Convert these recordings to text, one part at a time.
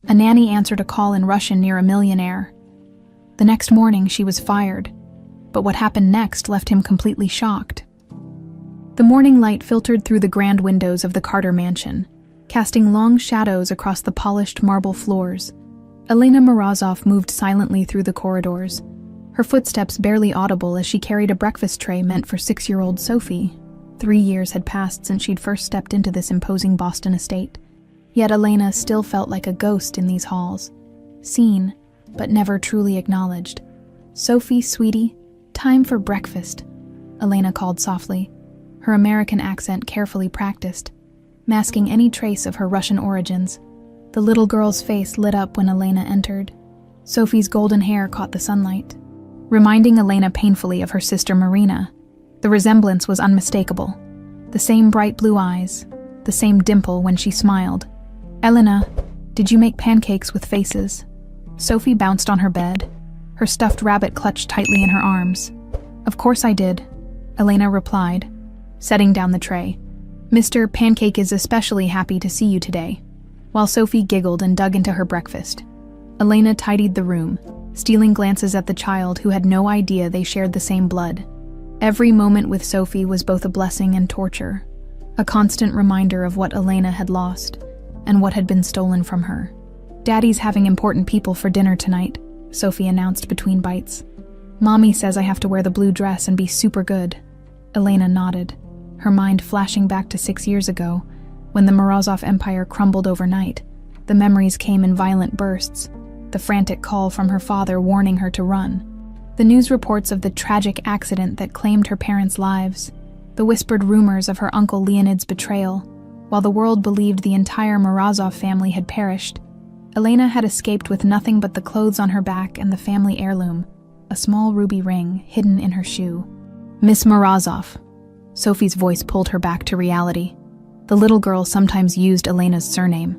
A nanny answered a call in Russian near a Millionaire. The next morning, she was fired, but what happened next left him completely shocked. The morning light filtered through the grand windows of the Carter mansion, casting long shadows across the polished marble floors. Elena Morozov moved silently through the corridors, her footsteps barely audible as she carried a breakfast tray meant for 6-year-old Sophie. 3 years had passed since she'd first stepped into this imposing Boston estate. Yet Elena still felt like a ghost in these halls, seen, but never truly acknowledged. "Sophie, sweetie, time for breakfast," Elena called softly, her American accent carefully practiced, masking any trace of her Russian origins. The little girl's face lit up when Elena entered. Sophie's golden hair caught the sunlight, reminding Elena painfully of her sister Marina. The resemblance was unmistakable. The same bright blue eyes, the same dimple when she smiled. "Elena, did you make pancakes with faces?" Sophie bounced on her bed, her stuffed rabbit clutched tightly in her arms. "Of course I did," Elena replied, setting down the tray. "Mr. Pancake is especially happy to see you today," while Sophie giggled and dug into her breakfast. Elena tidied the room, stealing glances at the child who had no idea they shared the same blood. Every moment with Sophie was both a blessing and torture, a constant reminder of what Elena had lost and what had been stolen from her. "Daddy's having important people for dinner tonight," Sophie announced between bites. "Mommy says I have to wear the blue dress and be super good." Elena nodded, her mind flashing back to 6 years ago, when the Morozov empire crumbled overnight. The memories came in violent bursts, the frantic call from her father warning her to run, the news reports of the tragic accident that claimed her parents' lives, the whispered rumors of her uncle Leonid's betrayal. While the world believed the entire Morozov family had perished, Elena had escaped with nothing but the clothes on her back and the family heirloom, a small ruby ring hidden in her shoe. "Miss Morozov," Sophie's voice pulled her back to reality. The little girl sometimes used Elena's surname,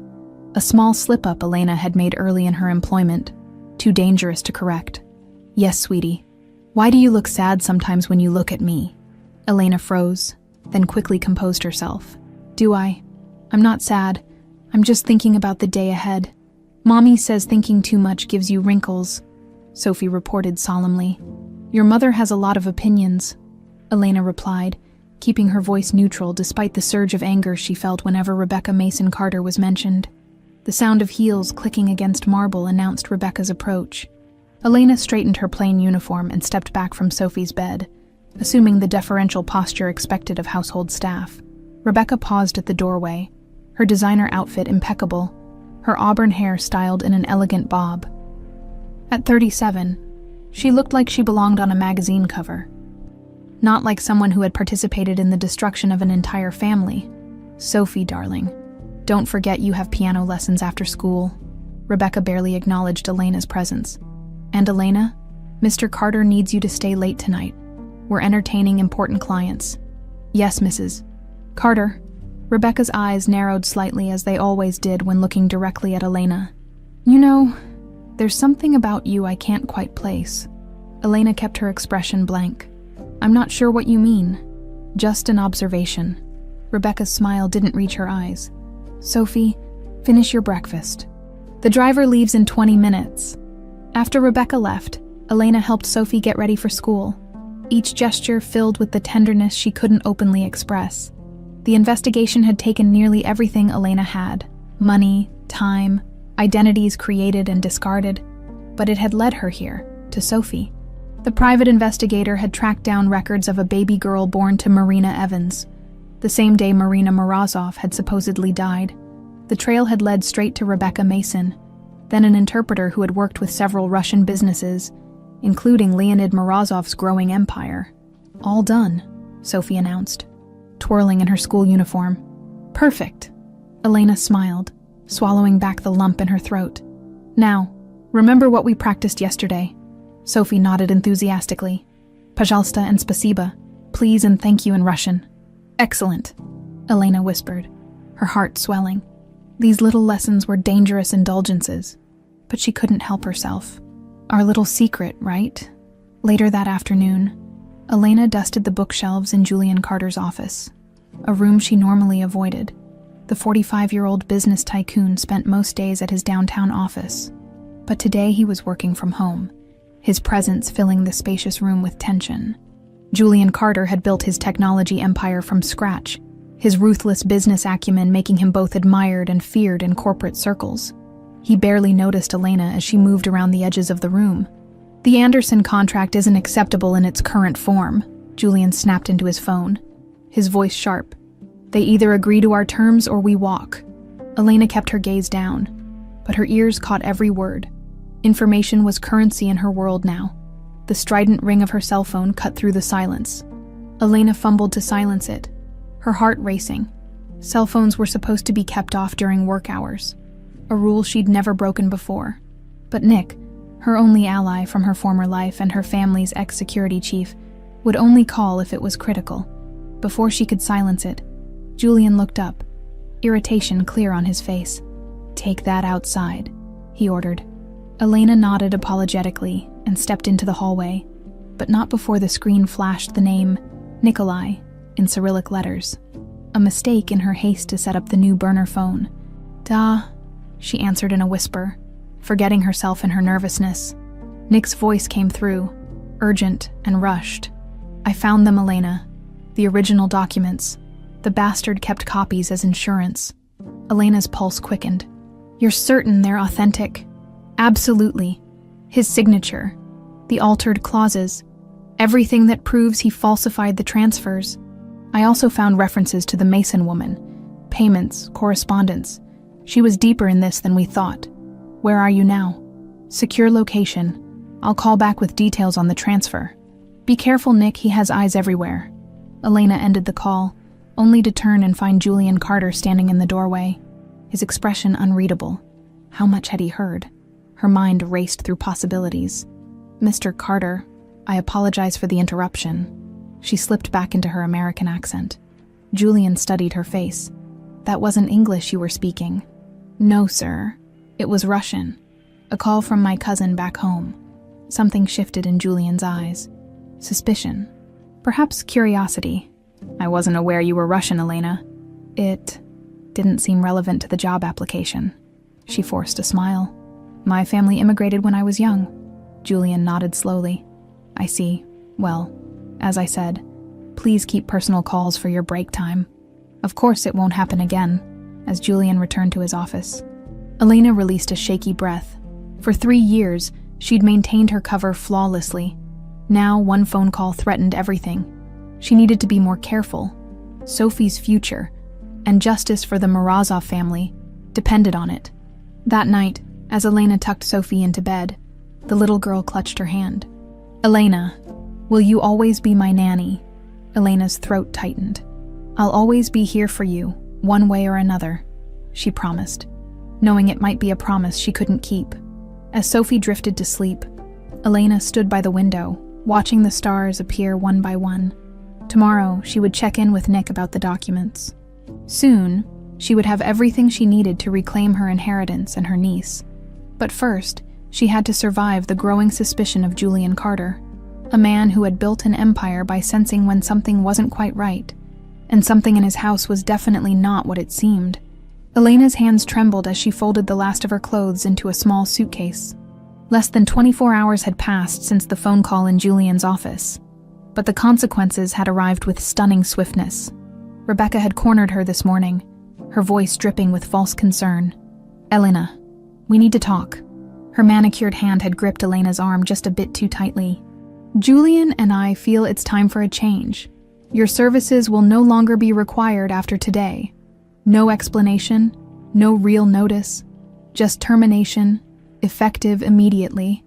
a small slip-up Elena had made early in her employment, too dangerous to correct. "Yes, sweetie. Why do you look sad sometimes when you look at me?" Elena froze, then quickly composed herself. "Do I? I'm not sad. I'm just thinking about the day ahead. Mommy says thinking too much gives you wrinkles," Sophie reported solemnly. "Your mother has a lot of opinions," Elena replied, keeping her voice neutral despite the surge of anger she felt whenever Rebecca Mason Carter was mentioned. The sound of heels clicking against marble announced Rebecca's approach. Elena straightened her plain uniform and stepped back from Sophie's bed, assuming the deferential posture expected of household staff. Rebecca paused at the doorway, her designer outfit impeccable, her auburn hair styled in an elegant bob. At 37, she looked like she belonged on a magazine cover. Not like someone who had participated in the destruction of an entire family. "Sophie, darling, don't forget you have piano lessons after school." Rebecca barely acknowledged Elena's presence. "And Elena, Mr. Carter needs you to stay late tonight. We're entertaining important clients." "Yes, Mrs. Carter." Rebecca's eyes narrowed slightly as they always did when looking directly at Elena. "You know, there's something about you I can't quite place." Elena kept her expression blank. "I'm not sure what you mean." "Just an observation." Rebecca's smile didn't reach her eyes. "Sophie, finish your breakfast. The driver leaves in 20 minutes. After Rebecca left, Elena helped Sophie get ready for school, each gesture filled with the tenderness she couldn't openly express. The investigation had taken nearly everything Elena had: money, time, identities created and discarded, but it had led her here, to Sophie. The private investigator had tracked down records of a baby girl born to Marina Evans, the same day Marina Morozov had supposedly died. The trail had led straight to Rebecca Mason, then an interpreter who had worked with several Russian businesses, including Leonid Morozov's growing empire. "All done," Sophie announced, twirling in her school uniform. "Perfect." Elena smiled, swallowing back the lump in her throat. "Now, remember what we practiced yesterday?" Sophie nodded enthusiastically. "Пожалуйста and спасибо, please and thank you in Russian." "Excellent," Elena whispered, her heart swelling. These little lessons were dangerous indulgences, but she couldn't help herself. Our little secret, right? Later that afternoon, Elena dusted the bookshelves in Julian Carter's office, a room she normally avoided. The 45-year-old business tycoon spent most days at his downtown office, but today he was working from home, his presence filling the spacious room with tension. Julian Carter had built his technology empire from scratch, his ruthless business acumen making him both admired and feared in corporate circles. He barely noticed Elena as she moved around the edges of the room. "The Anderson contract isn't acceptable in its current form," Julian snapped into his phone, his voice sharp. "They either agree to our terms or we walk." Elena kept her gaze down, but her ears caught every word. Information was currency in her world now. The strident ring of her cell phone cut through the silence. Elena fumbled to silence it, her heart racing. Cell phones were supposed to be kept off during work hours, a rule she'd never broken before. But Nick, her only ally from her former life and her family's ex-security chief, would only call if it was critical. Before she could silence it, Julian looked up, irritation clear on his face. "Take that outside," he ordered. Elena nodded apologetically and stepped into the hallway, but not before the screen flashed the name Nikolai in Cyrillic letters. A mistake in her haste to set up the new burner phone. "Duh," she answered in a whisper, forgetting herself in her nervousness. Nick's voice came through, urgent and rushed. "I found them, Elena. The original documents. The bastard kept copies as insurance." Elena's pulse quickened. "You're certain they're authentic?" "Absolutely. His signature, the altered clauses, everything that proves he falsified the transfers. I also found references to the Mason woman, payments, correspondence. She was deeper in this than we thought. Where are you now?" "Secure location. I'll call back with details on the transfer." "Be careful, Nick, he has eyes everywhere." Elena ended the call, only to turn and find Julian Carter standing in the doorway, his expression unreadable. How much had he heard? Her mind raced through possibilities. "Mr. Carter, I apologize for the interruption." She slipped back into her American accent. Julian studied her face. "That wasn't English you were speaking." "No, sir. It was Russian. A call from my cousin back home." Something shifted in Julian's eyes. Suspicion. Perhaps curiosity. "I wasn't aware you were Russian, Elena." It didn't seem relevant to the job application. She forced a smile. "My family immigrated when I was young." Julian nodded slowly. "I see. Well, as I said, please keep personal calls for your break time." "Of course it won't happen again," as Julian returned to his office. Elena released a shaky breath. For 3 years, she'd maintained her cover flawlessly. Now one phone call threatened everything. She needed to be more careful. Sophie's future, and justice for the Morozov family, depended on it. That night, as Elena tucked Sophie into bed, the little girl clutched her hand. "Elena, will you always be my nanny?" Elena's throat tightened. "I'll always be here for you, one way or another," she promised, knowing it might be a promise she couldn't keep. As Sophie drifted to sleep, Elena stood by the window, watching the stars appear one by one. Tomorrow, she would check in with Nick about the documents. Soon, she would have everything she needed to reclaim her inheritance and her niece. But first, she had to survive the growing suspicion of Julian Carter, a man who had built an empire by sensing when something wasn't quite right, and something in his house was definitely not what it seemed. Elena's hands trembled as she folded the last of her clothes into a small suitcase. Less than 24 hours had passed since the phone call in Julian's office, but the consequences had arrived with stunning swiftness. Rebecca had cornered her this morning, her voice dripping with false concern. "Elena, we need to talk." Her manicured hand had gripped Elena's arm just a bit too tightly. "Julian and I feel it's time for a change. Your services will no longer be required after today. No explanation, no real notice, just termination, effective immediately."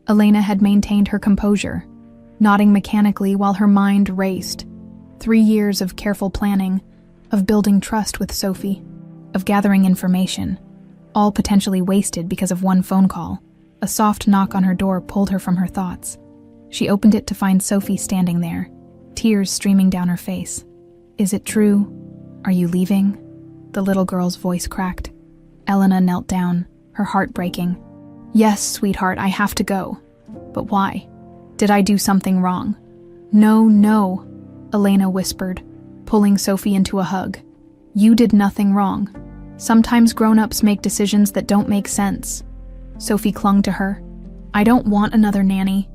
Elena had maintained her composure, nodding mechanically while her mind raced. 3 years of careful planning, of building trust with Sophie, of gathering information, all potentially wasted because of one phone call. A soft knock on her door pulled her from her thoughts. She opened it to find Sophie standing there, tears streaming down her face. "Is it true? Are you leaving?" The little girl's voice cracked. Elena knelt down, her heart breaking. "Yes, sweetheart, I have to go. But why? Did I do something wrong?" "No, no," Elena whispered, pulling Sophie into a hug. You did nothing wrong. Sometimes grown-ups make decisions that don't make sense. Sophie clung to her. I don't want another nanny.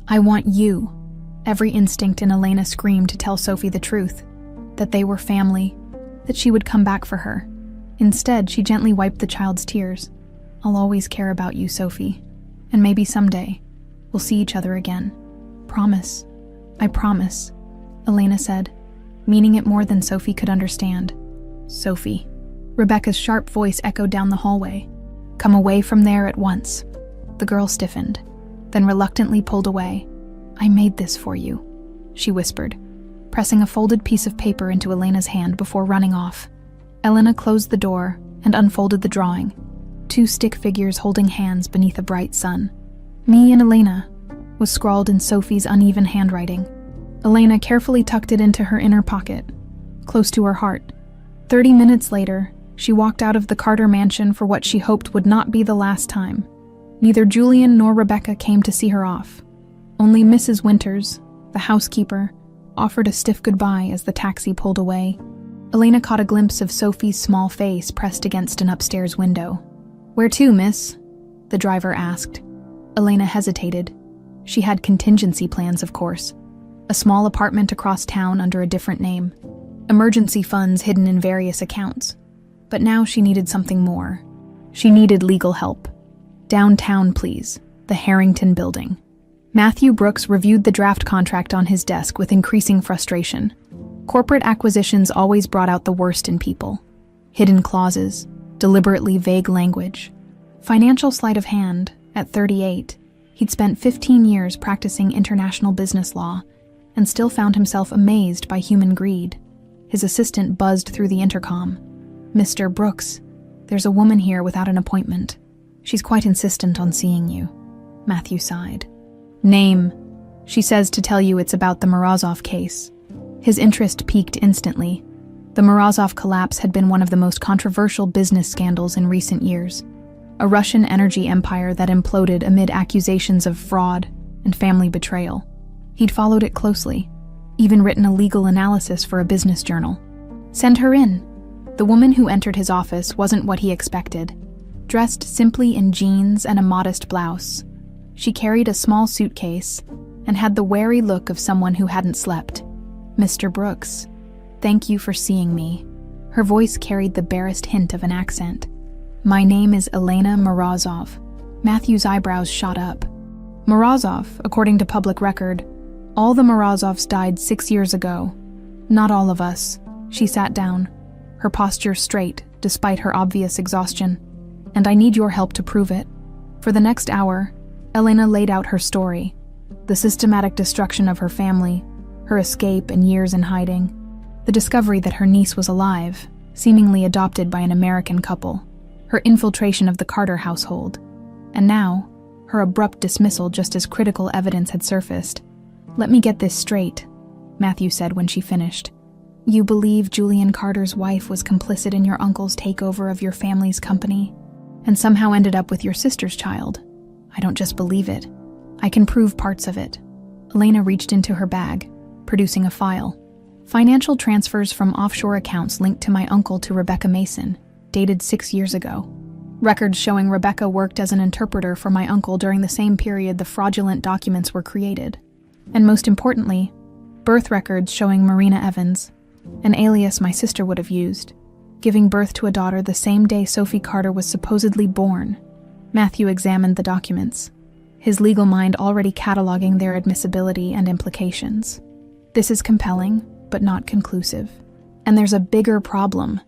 I want you. Every instinct in Elena screamed to tell Sophie the truth, that they were family, that she would come back for her. Instead, she gently wiped the child's tears. I'll always care about you, Sophie. And maybe someday, we'll see each other again. Promise. I promise, Elena said, meaning it more than Sophie could understand. Sophie. Rebecca's sharp voice echoed down the hallway. Come away from there at once. The girl stiffened, then reluctantly pulled away. I made this for you, she whispered, pressing a folded piece of paper into Elena's hand before running off. Elena closed the door and unfolded the drawing, 2 stick figures holding hands beneath a bright sun. Me and Elena was scrawled in Sophie's uneven handwriting. Elena carefully tucked it into her inner pocket, close to her heart. 30 minutes later, she walked out of the Carter mansion for what she hoped would not be the last time. Neither Julian nor Rebecca came to see her off. Only Mrs. Winters, the housekeeper, offered a stiff goodbye as the taxi pulled away. Elena caught a glimpse of Sophie's small face pressed against an upstairs window. Where to, miss? The driver asked. Elena hesitated. She had contingency plans, of course. A small apartment across town under a different name. Emergency funds hidden in various accounts. But now she needed something more. She needed legal help. Downtown, please. The Harrington Building. Matthew Brooks reviewed the draft contract on his desk with increasing frustration. Corporate acquisitions always brought out the worst in people. Hidden clauses, deliberately vague language. Financial sleight of hand, at 38, he'd spent 15 years practicing international business law and still found himself amazed by human greed. His assistant buzzed through the intercom. Mr. Brooks, there's a woman here without an appointment. She's quite insistent on seeing you. Matthew sighed. Name. She says to tell you it's about the Morozov case. His interest piqued instantly. The Morozov collapse had been one of the most controversial business scandals in recent years. A Russian energy empire that imploded amid accusations of fraud and family betrayal. He'd followed it closely, even written a legal analysis for a business journal. Send her in. The woman who entered his office wasn't what he expected. Dressed simply in jeans and a modest blouse, she carried a small suitcase and had the wary look of someone who hadn't slept. Mr. Brooks, thank you for seeing me. Her voice carried the barest hint of an accent. My name is Elena Morozov. Matthew's eyebrows shot up. Morozov, according to public record, all the Morozovs died 6 years ago. Not all of us. She sat down, her posture straight despite her obvious exhaustion. And I need your help to prove it. For the next hour, Elena laid out her story. The systematic destruction of her family, her escape and years in hiding, the discovery that her niece was alive, seemingly adopted by an American couple, her infiltration of the Carter household, and now, her abrupt dismissal just as critical evidence had surfaced. Let me get this straight, Matthew said when she finished. You believe Julian Carter's wife was complicit in your uncle's takeover of your family's company, and somehow ended up with your sister's child. I don't just believe it. I can prove parts of it. Elena reached into her bag, producing a file. Financial transfers from offshore accounts linked to my uncle to Rebecca Mason, dated 6 years ago. Records showing Rebecca worked as an interpreter for my uncle during the same period the fraudulent documents were created. And most importantly, birth records showing Marina Evans, an alias my sister would have used, giving birth to a daughter the same day Sophie Carter was supposedly born. Matthew examined the documents, his legal mind already cataloging their admissibility and implications. This is compelling, but not conclusive. And there's a bigger problem.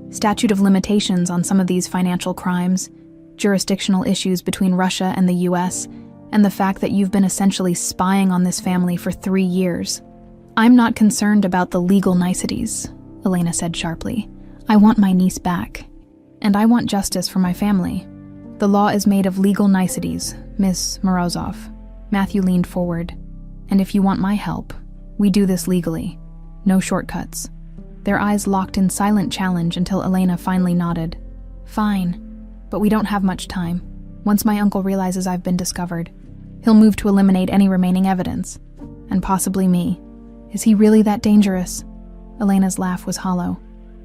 Statute of limitations on some of these financial crimes, jurisdictional issues between Russia and the US, and the fact that you've been essentially spying on this family for 3 years. I'm not concerned about the legal niceties, Elena said sharply. I want my niece back, and I want justice for my family. The law is made of legal niceties, Miss Morozov. Matthew leaned forward. And if you want my help, we do this legally. No shortcuts. Their eyes locked in silent challenge until Elena finally nodded. Fine, but we don't have much time. Once my uncle realizes I've been discovered, he'll move to eliminate any remaining evidence. And possibly me. Is he really that dangerous? Elena's laugh was hollow.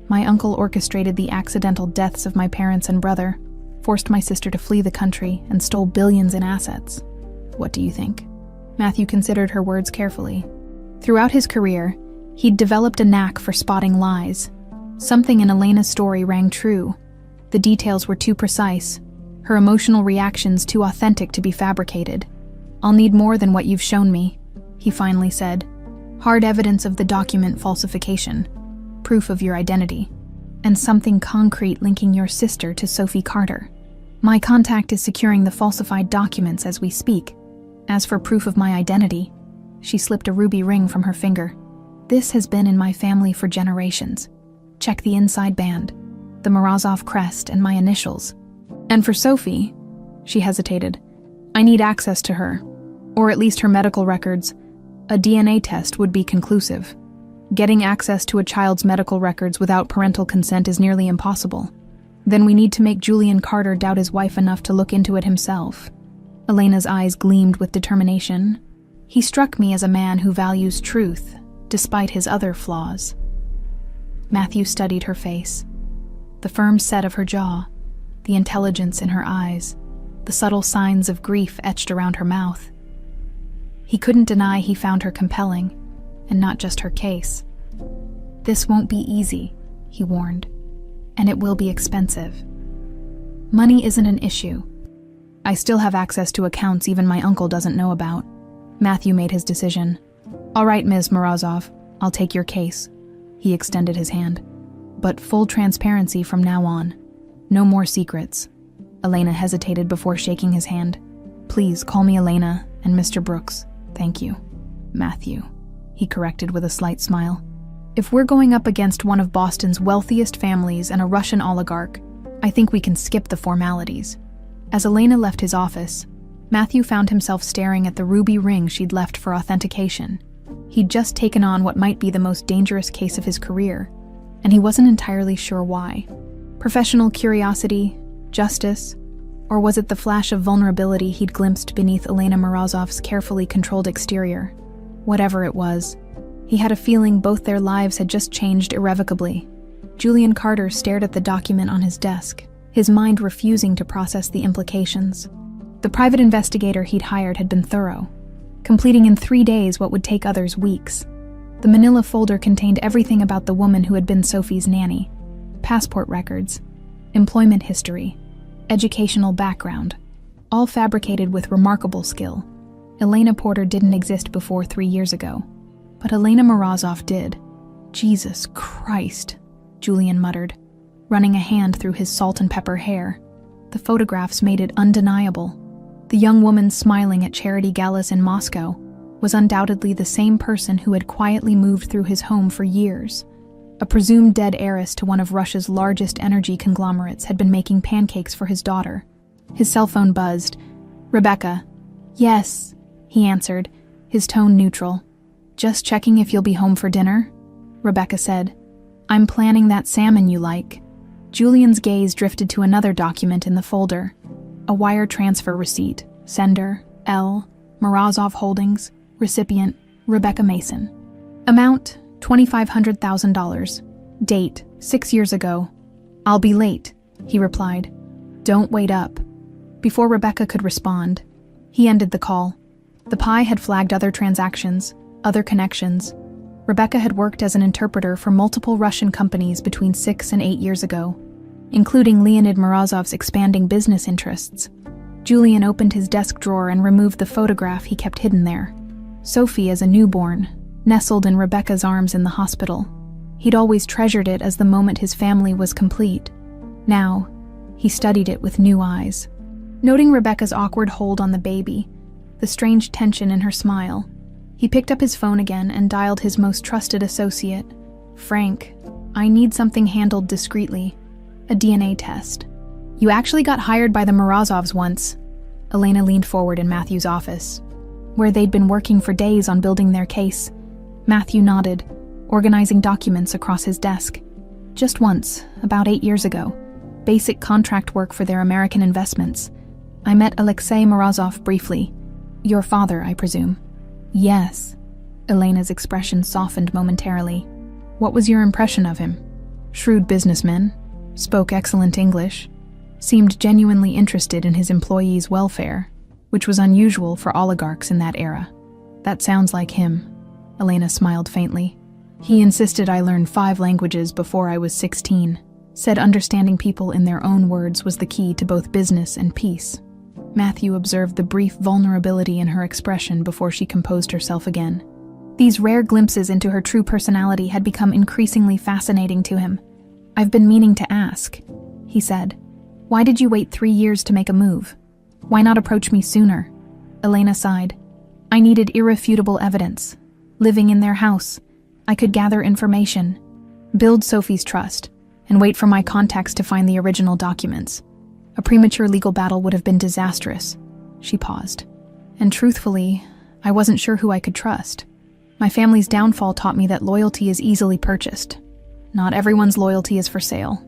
My uncle orchestrated the accidental deaths of my parents and brother, forced my sister to flee the country, and stole billions in assets. What do you think?" Matthew considered her words carefully. Throughout his career, he'd developed a knack for spotting lies. Something in Elena's story rang true. The details were too precise, her emotional reactions too authentic to be fabricated. "I'll need more than what you've shown me," he finally said. "Hard evidence of the document falsification, proof of your identity, and something concrete linking your sister to Sophie Carter. My contact is securing the falsified documents as we speak. As for proof of my identity," she slipped a ruby ring from her finger. "This has been in my family for generations. Check the inside band, the Morozov crest, and my initials. And for Sophie," she hesitated, "I need access to her, or at least her medical records. A DNA test would be conclusive. Getting access to a child's medical records without parental consent is nearly impossible. Then we need to make Julian Carter doubt his wife enough to look into it himself." Elena's eyes gleamed with determination. "He struck me as a man who values truth, despite his other flaws." Matthew studied her face. The firm set of her jaw, the intelligence in her eyes, the subtle signs of grief etched around her mouth. He couldn't deny he found her compelling, and not just her case. "This won't be easy," he warned, "and it will be expensive. Money isn't an issue. I still have access to accounts even my uncle doesn't know about." Matthew made his decision. "All right, Ms. Morozov, I'll take your case." He extended his hand. "But full transparency from now on. No more secrets." Elena hesitated before shaking his hand. "Please call me Elena and Mr. Brooks. Thank you." "Matthew," he corrected with a slight smile. "If we're going up against one of Boston's wealthiest families and a Russian oligarch, I think we can skip the formalities." As Elena left his office, Matthew found himself staring at the ruby ring she'd left for authentication. He'd just taken on what might be the most dangerous case of his career, and he wasn't entirely sure why. Professional curiosity, justice, or was it the flash of vulnerability he'd glimpsed beneath Elena Morozov's carefully controlled exterior? Whatever it was, he had a feeling both their lives had just changed irrevocably. Julian Carter stared at the document on his desk, his mind refusing to process the implications. The private investigator he'd hired had been thorough, completing in 3 days what would take others weeks. The manila folder contained everything about the woman who had been Sophie's nanny: passport records, employment history, educational background, all fabricated with remarkable skill. Elena Porter didn't exist before 3 years ago, but Elena Morozov did. "Jesus Christ," Julian muttered, running a hand through his salt and pepper hair. The photographs made it undeniable. The young woman smiling at charity galas in Moscow was undoubtedly the same person who had quietly moved through his home for years. A presumed dead heiress to one of Russia's largest energy conglomerates had been making pancakes for his daughter. His cell phone buzzed. "Rebecca." "Yes," he answered, his tone neutral. "Just checking if you'll be home for dinner," Rebecca said. "I'm planning that salmon you like." Julian's gaze drifted to another document in the folder. A wire transfer receipt. Sender, L. Morozov Holdings. Recipient, Rebecca Mason. Amount, $2,500,000. Date, 6 years ago. "I'll be late," he replied. "Don't wait up." Before Rebecca could respond, he ended the call. The Pi had flagged other transactions, other connections. Rebecca had worked as an interpreter for multiple Russian companies between 6 and 8 years ago, including Leonid Morozov's expanding business interests. Julian opened his desk drawer and removed the photograph he kept hidden there. Sophie as a newborn, nestled in Rebecca's arms in the hospital. He'd always treasured it as the moment his family was complete. Now, he studied it with new eyes. Noting Rebecca's awkward hold on the baby, the strange tension in her smile, he picked up his phone again and dialed his most trusted associate. "Frank, I need something handled discreetly. A DNA test." "You actually got hired by the Morozovs once." Elena leaned forward in Matthew's office, where they'd been working for days on building their case. Matthew nodded, organizing documents across his desk. "Just once, about 8 years ago. Basic contract work for their American investments. I met Alexei Morozov briefly. Your father, I presume." "Yes." Elena's expression softened momentarily. "What was your impression of him?" Shrewd businessman, spoke excellent English, seemed genuinely interested in his employees' welfare, which was unusual for oligarchs in that era. That sounds like him, Elena smiled faintly. He insisted I learn 5 languages before I was 16, said understanding people in their own words was the key to both business and peace. Matthew observed the brief vulnerability in her expression before she composed herself again. These rare glimpses into her true personality had become increasingly fascinating to him. "I've been meaning to ask," he said. "Why did you wait 3 years to make a move? Why not approach me sooner?" Elena sighed. "I needed irrefutable evidence. Living in their house, I could gather information, build Sophie's trust, and wait for my contacts to find the original documents. A premature legal battle would have been disastrous." She paused. "And truthfully, I wasn't sure who I could trust. My family's downfall taught me that loyalty is easily purchased. Not everyone's loyalty is for sale,"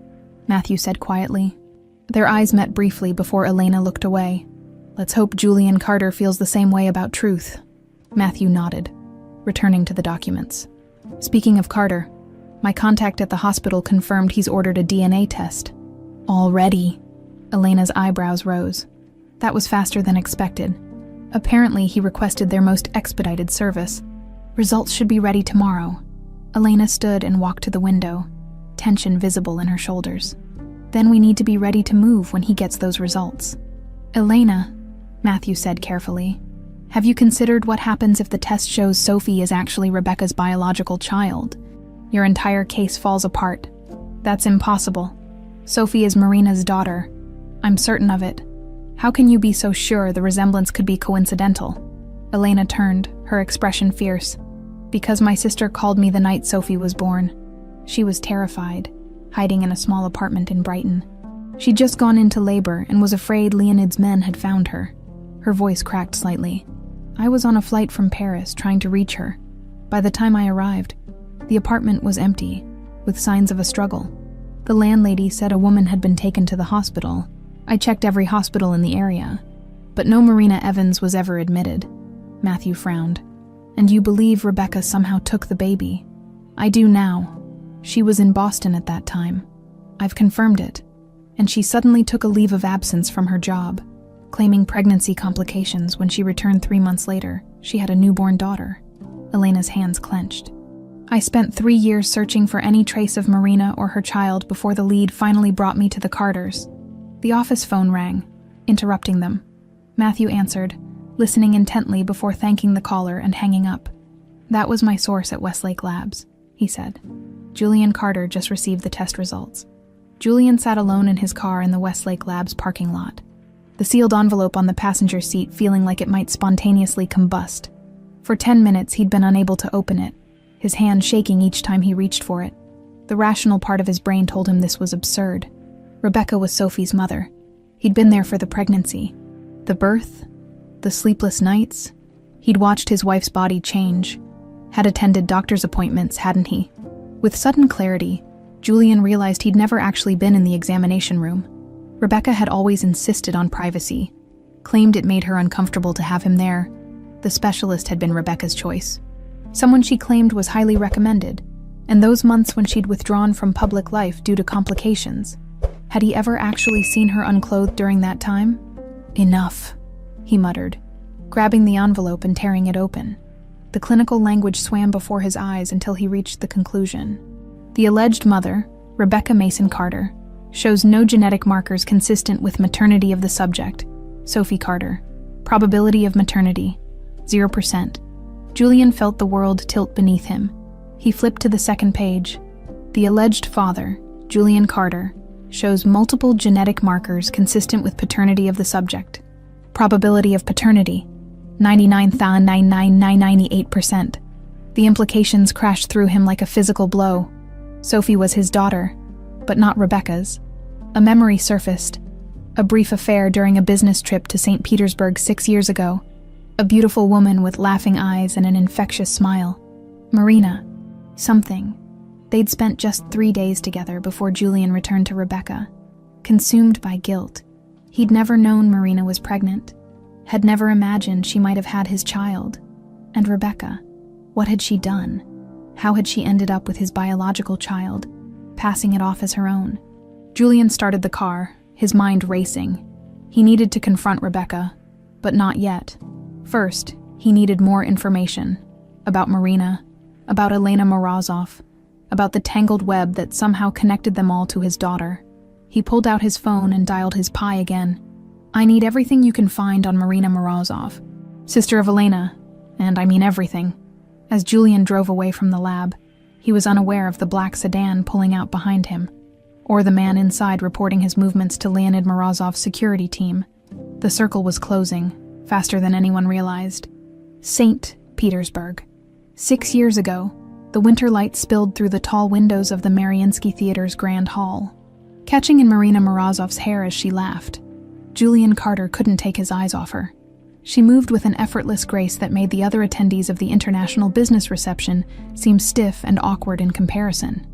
Matthew said quietly. Their eyes met briefly before Elena looked away. "Let's hope Julian Carter feels the same way about truth." Matthew nodded, returning to the documents. "Speaking of Carter, my contact at the hospital confirmed he's ordered a DNA test." "Already?" Elena's eyebrows rose. That was faster than expected. Apparently, he requested their most expedited service. "Results should be ready tomorrow." Elena stood and walked to the window, tension visible in her shoulders. "Then we need to be ready to move when he gets those results." "Elena," Matthew said carefully, "have you considered what happens if the test shows Sophie is actually Rebecca's biological child? Your entire case falls apart." "That's impossible. Sophie is Marina's daughter. I'm certain of it. How can you be so sure the resemblance could be coincidental?" Elena turned, her expression fierce. "Because my sister called me the night Sophie was born. She was terrified, hiding in a small apartment in Brighton. She'd just gone into labor and was afraid Leonid's men had found her." Her voice cracked slightly. "I was on a flight from Paris trying to reach her. By the time I arrived, the apartment was empty, with signs of a struggle. The landlady said a woman had been taken to the hospital. I checked every hospital in the area, but no Marina Evans was ever admitted." Matthew frowned. "And you believe Rebecca somehow took the baby?" "I do now. She was in Boston at that time. I've confirmed it. And she suddenly took a leave of absence from her job, claiming pregnancy complications when she returned 3 months later. She had a newborn daughter." Elena's hands clenched. "I spent 3 years searching for any trace of Marina or her child before the lead finally brought me to the Carters." The office phone rang, interrupting them. Matthew answered, listening intently before thanking the caller and hanging up. "That was my source at Westlake Labs," he said. "Julian Carter just received the test results." Julian sat alone in his car in the Westlake Labs parking lot, the sealed envelope on the passenger seat feeling like it might spontaneously combust. For 10 minutes he'd been unable to open it, his hand shaking each time he reached for it. The rational part of his brain told him this was absurd. Rebecca was Sophie's mother. He'd been there for the pregnancy, the birth, the sleepless nights. He'd watched his wife's body change, had attended doctor's appointments, hadn't he? With sudden clarity, Julian realized he'd never actually been in the examination room. Rebecca had always insisted on privacy, claimed it made her uncomfortable to have him there. The specialist had been Rebecca's choice, someone she claimed was highly recommended, and those months when she'd withdrawn from public life due to complications. Had he ever actually seen her unclothed during that time? "Enough," he muttered, grabbing the envelope and tearing it open. The clinical language swam before his eyes until he reached the conclusion. The alleged mother, Rebecca Mason Carter, shows no genetic markers consistent with maternity of the subject, Sophie Carter. Probability of maternity, 0%. Julian felt the world tilt beneath him. He flipped to the second page. The alleged father, Julian Carter, shows multiple genetic markers consistent with paternity of the subject. Probability of paternity, 99,99998%. The implications crashed through him like a physical blow. Sophie was his daughter, but not Rebecca's. A memory surfaced. A brief affair during a business trip to St. Petersburg 6 years ago. A beautiful woman with laughing eyes and an infectious smile. Marina. Something. They'd spent just 3 days together before Julian returned to Rebecca. Consumed by guilt, he'd never known Marina was pregnant, had never imagined she might have had his child. And Rebecca, what had she done? How had she ended up with his biological child? passing it off as her own. Julian started the car, his mind racing. He needed to confront Rebecca, but not yet. First, he needed more information about Marina, about Elena Morozov, about the tangled web that somehow connected them all to his daughter. He pulled out his phone and dialed his PI again. "I need everything you can find on Marina Morozov, sister of Elena, and I mean everything." As Julian drove away from the lab, he was unaware of the black sedan pulling out behind him, or the man inside reporting his movements to Leonid Morozov's security team. The circle was closing, faster than anyone realized. St. Petersburg. 6 years ago, the winter light spilled through the tall windows of the Mariinsky Theater's Grand Hall, catching in Marina Morozov's hair as she laughed. Julian Carter couldn't take his eyes off her. She moved with an effortless grace that made the other attendees of the international business reception seem stiff and awkward in comparison.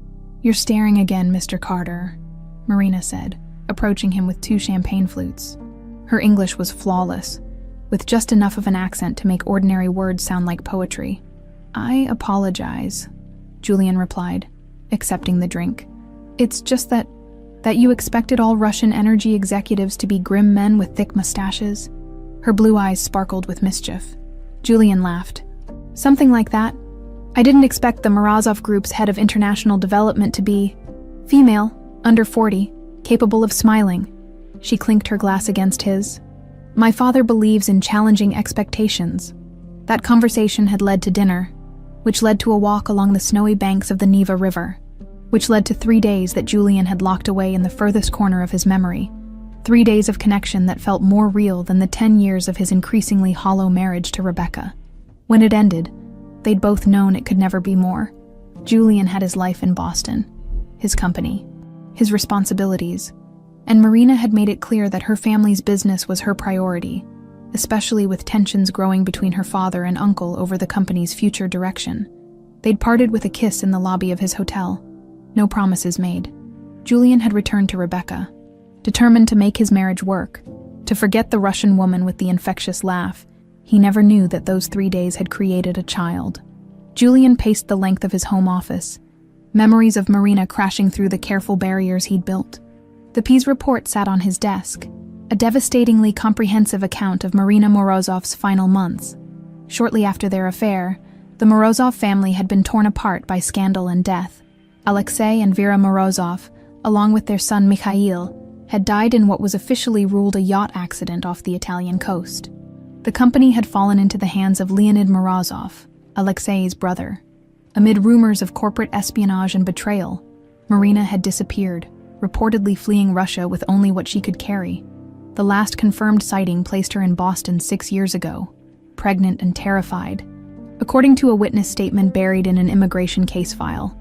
"You're staring again, Mr. Carter," Marina said, approaching him with 2 champagne flutes. Her English was flawless, with just enough of an accent to make ordinary words sound like poetry. "I apologize," Julian replied, accepting the drink. "It's just that you expected all Russian energy executives to be grim men with thick mustaches." Her blue eyes sparkled with mischief. Julian laughed. "Something like that. I didn't expect the Morozov Group's head of international development to be female, under 40, capable of smiling." She clinked her glass against his. "My father believes in challenging expectations." That conversation had led to dinner, which led to a walk along the snowy banks of the Neva River, which led to 3 days that Julian had locked away in the furthest corner of his memory. 3 days of connection that felt more real than the 10 years of his increasingly hollow marriage to Rebecca. When it ended, they'd both known it could never be more. Julian had his life in Boston, his company, his responsibilities, and Marina had made it clear that her family's business was her priority, especially with tensions growing between her father and uncle over the company's future direction. They'd parted with a kiss in the lobby of his hotel. No promises made. Julian had returned to Rebecca, determined to make his marriage work, to forget the Russian woman with the infectious laugh. He never knew that those 3 days had created a child. Julian paced the length of his home office, memories of Marina crashing through the careful barriers he'd built. The P's report sat on his desk, a devastatingly comprehensive account of Marina Morozov's final months. Shortly after their affair, the Morozov family had been torn apart by scandal and death. Alexei and Vera Morozov, along with their son Mikhail, had died in what was officially ruled a yacht accident off the Italian coast. The company had fallen into the hands of Leonid Morozov, Alexei's brother. Amid rumors of corporate espionage and betrayal, Marina had disappeared, reportedly fleeing Russia with only what she could carry. The last confirmed sighting placed her in Boston 6 years ago, pregnant and terrified. According to a witness statement buried in an immigration case file,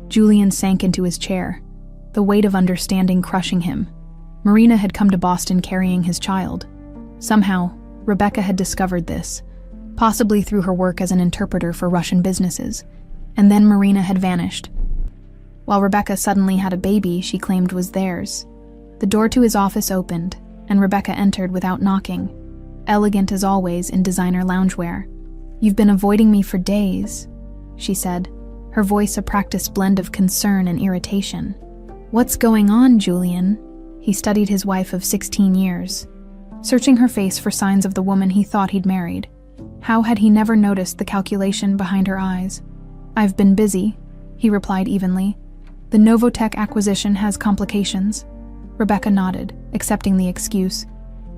Julian sank into his chair, the weight of understanding crushing him. Marina had come to Boston carrying his child. Somehow, Rebecca had discovered this, possibly through her work as an interpreter for Russian businesses, and then Marina had vanished. While Rebecca suddenly had a baby she claimed was theirs. The door to his office opened, and Rebecca entered without knocking, elegant as always in designer loungewear. "You've been avoiding me for days," she said, her voice a practiced blend of concern and irritation. "What's going on, Julian?" He studied his wife of 16 years, searching her face for signs of the woman he thought he'd married. How had he never noticed the calculation behind her eyes? "I've been busy," he replied evenly. "The Novotech acquisition has complications." Rebecca nodded, accepting the excuse.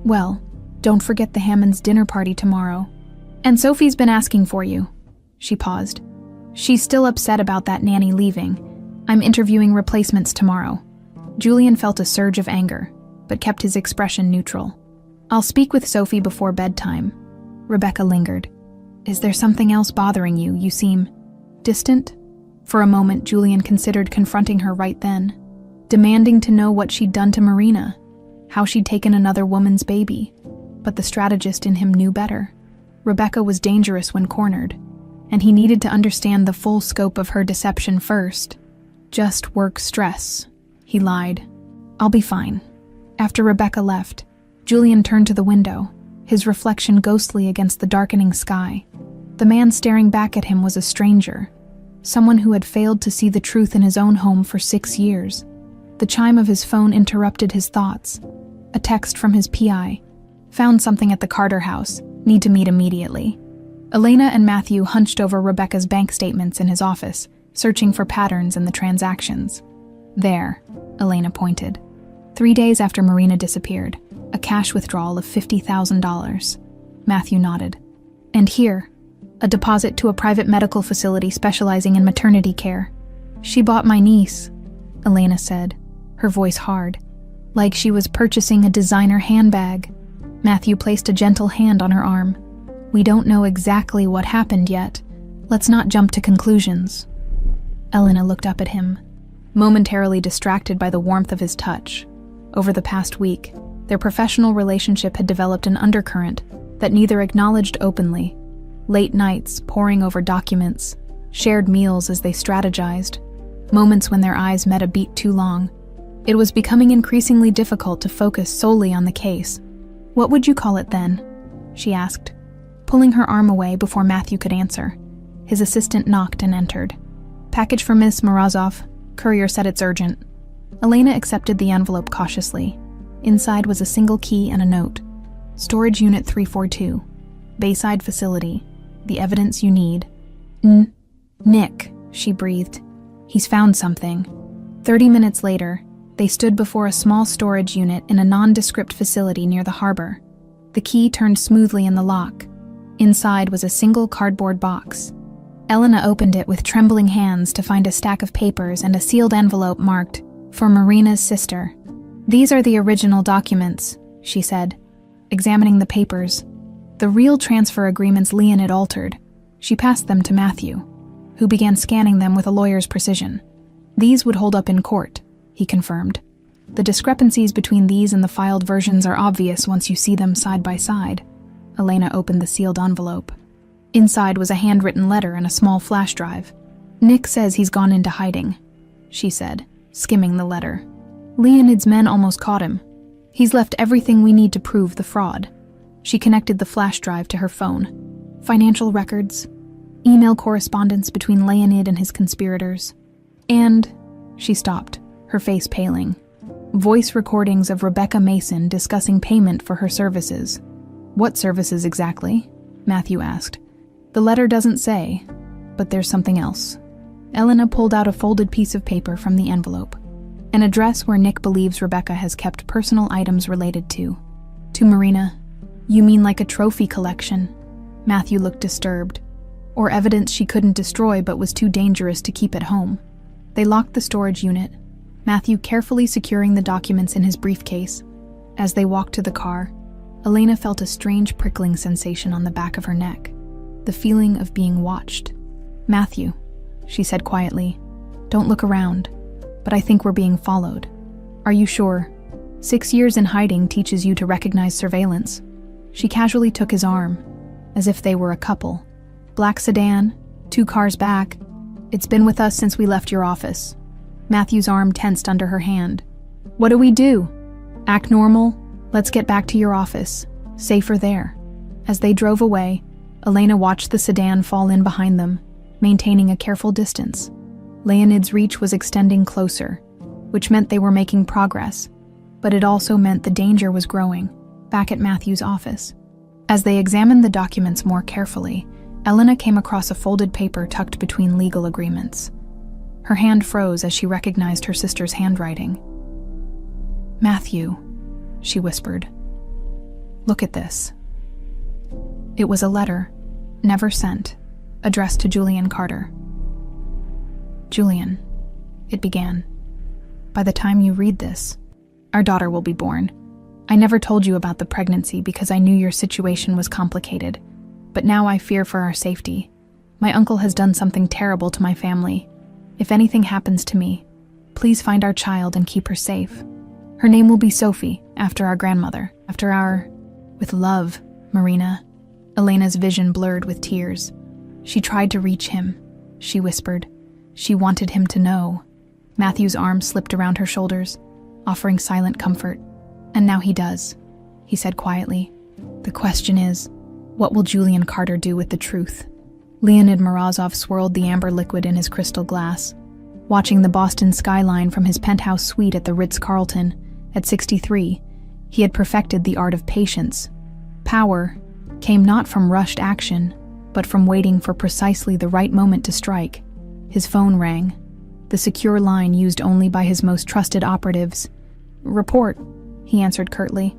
"Well, don't forget the Hammonds' dinner party tomorrow. And Sophie's been asking for you." She paused. "She's still upset about that nanny leaving. I'm interviewing replacements tomorrow." Julian felt a surge of anger, but kept his expression neutral. "I'll speak with Sophie before bedtime." Rebecca lingered. "Is there something else bothering you? You seem distant?" For a moment, Julian considered confronting her right then, demanding to know what she'd done to Marina, how she'd taken another woman's baby. But the strategist in him knew better. Rebecca was dangerous when cornered, and he needed to understand the full scope of her deception first. "Just work stress," he lied. "I'll be fine." After Rebecca left, Julian turned to the window, his reflection ghostly against the darkening sky. The man staring back at him was a stranger, someone who had failed to see the truth in his own home for 6 years. The chime of his phone interrupted his thoughts. A text from his PI. Found something at the Carter house. Need to meet immediately. Elena and Matthew hunched over Rebecca's bank statements in his office, searching for patterns in the transactions. There, Elena pointed. 3 days after Marina disappeared, a cash withdrawal of $50,000. Matthew nodded. And here, a deposit to a private medical facility specializing in maternity care. She bought my niece, Elena said, her voice hard, like she was purchasing a designer handbag. Matthew placed a gentle hand on her arm. We don't know exactly what happened yet. Let's not jump to conclusions. Elena looked up at him, momentarily distracted by the warmth of his touch. Over the past week, their professional relationship had developed an undercurrent that neither acknowledged openly. Late nights, poring over documents, shared meals as they strategized, moments when their eyes met a beat too long. It was becoming increasingly difficult to focus solely on the case. What would you call it then? She asked, pulling her arm away before Matthew could answer. His assistant knocked and entered. Package for Miss Morozov. Courier said it's urgent. Elena accepted the envelope cautiously. Inside was a single key and a note. Storage Unit 342. Bayside Facility. The evidence you need. Nick, she breathed. He's found something. 30 minutes later, they stood before a small storage unit in a nondescript facility near the harbor. The key turned smoothly in the lock. Inside was a single cardboard box. Elena opened it with trembling hands to find a stack of papers and a sealed envelope marked, "For Marina's sister." These are the original documents, she said, examining the papers. The real transfer agreements Leon had altered. She passed them to Matthew, who began scanning them with a lawyer's precision. These would hold up in court, he confirmed. The discrepancies between these and the filed versions are obvious once you see them side by side. Elena opened the sealed envelope. Inside was a handwritten letter and a small flash drive. Nick says he's gone into hiding, she said, skimming the letter. Leonid's men almost caught him. He's left everything we need to prove the fraud. She connected the flash drive to her phone. Financial records, email correspondence between Leonid and his conspirators, and, she stopped, her face paling, voice recordings of Rebecca Mason discussing payment for her services. What services exactly? Matthew asked. The letter doesn't say, but there's something else. Elena pulled out a folded piece of paper from the envelope. An address where Nick believes Rebecca has kept personal items related to Marina. You mean like a trophy collection? Matthew looked disturbed. Or evidence she couldn't destroy but was too dangerous to keep at home. They locked the storage unit, Matthew carefully securing the documents in his briefcase. As they walked to the car, Elena felt a strange prickling sensation on the back of her neck, the feeling of being watched. Matthew, she said quietly, don't look around, but I think we're being followed. Are you sure? 6 years in hiding teaches you to recognize surveillance. She casually took his arm, as if they were a couple. Black sedan, 2 cars back. It's been with us since we left your office. Matthew's arm tensed under her hand. What do we do? Act normal? Let's get back to your office. Safer there. As they drove away, Elena watched the sedan fall in behind them, maintaining a careful distance. Leonid's reach was extending closer, which meant they were making progress, but it also meant the danger was growing, back at Matthew's office. As they examined the documents more carefully, Elena came across a folded paper tucked between legal agreements. Her hand froze as she recognized her sister's handwriting. Matthew, she whispered. Look at this. It was a letter, never sent, addressed to Julian Carter. Julian, it began. By the time you read this, our daughter will be born. I never told you about the pregnancy because I knew your situation was complicated, but now I fear for our safety. My uncle has done something terrible to my family. If anything happens to me, please find our child and keep her safe. Her name will be Sophie, after our grandmother, with love, Marina. Elena's vision blurred with tears. She tried to reach him, she whispered. She wanted him to know. Matthew's arm slipped around her shoulders, offering silent comfort. And now he does, he said quietly. The question is, what will Julian Carter do with the truth? Leonid Morozov swirled the amber liquid in his crystal glass, watching the Boston skyline from his penthouse suite at the Ritz-Carlton. At 63, he had perfected the art of patience. Power came not from rushed action, but from waiting for precisely the right moment to strike. His phone rang, the secure line used only by his most trusted operatives. "Report," he answered curtly.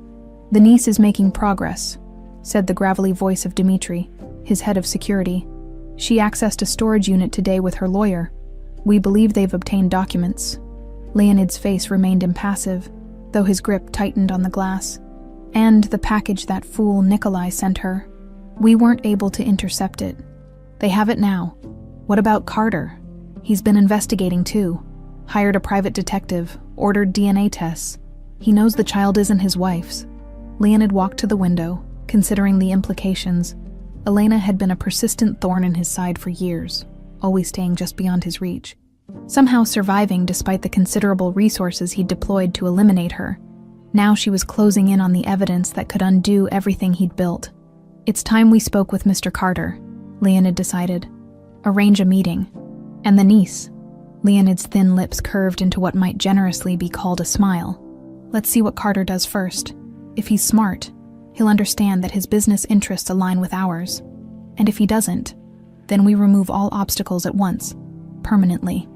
"The niece is making progress," said the gravelly voice of Dmitri, his head of security. "She accessed a storage unit today with her lawyer. We believe they've obtained documents." Leonid's face remained impassive, though his grip tightened on the glass. "And the package that fool Nikolai sent her. We weren't able to intercept it. They have it now. What about Carter? He's been investigating too. Hired a private detective, ordered DNA tests. He knows the child isn't his wife's." Leonid walked to the window, considering the implications. Elena had been a persistent thorn in his side for years, always staying just beyond his reach. Somehow surviving despite the considerable resources he'd deployed to eliminate her. Now she was closing in on the evidence that could undo everything he'd built. "It's time we spoke with Mr. Carter," Leonid decided. "Arrange a meeting. And the niece." Leonid's thin lips curved into what might generously be called a smile. "Let's see what Carter does first. If he's smart, he'll understand that his business interests align with ours. And if he doesn't, then we remove all obstacles at once, permanently."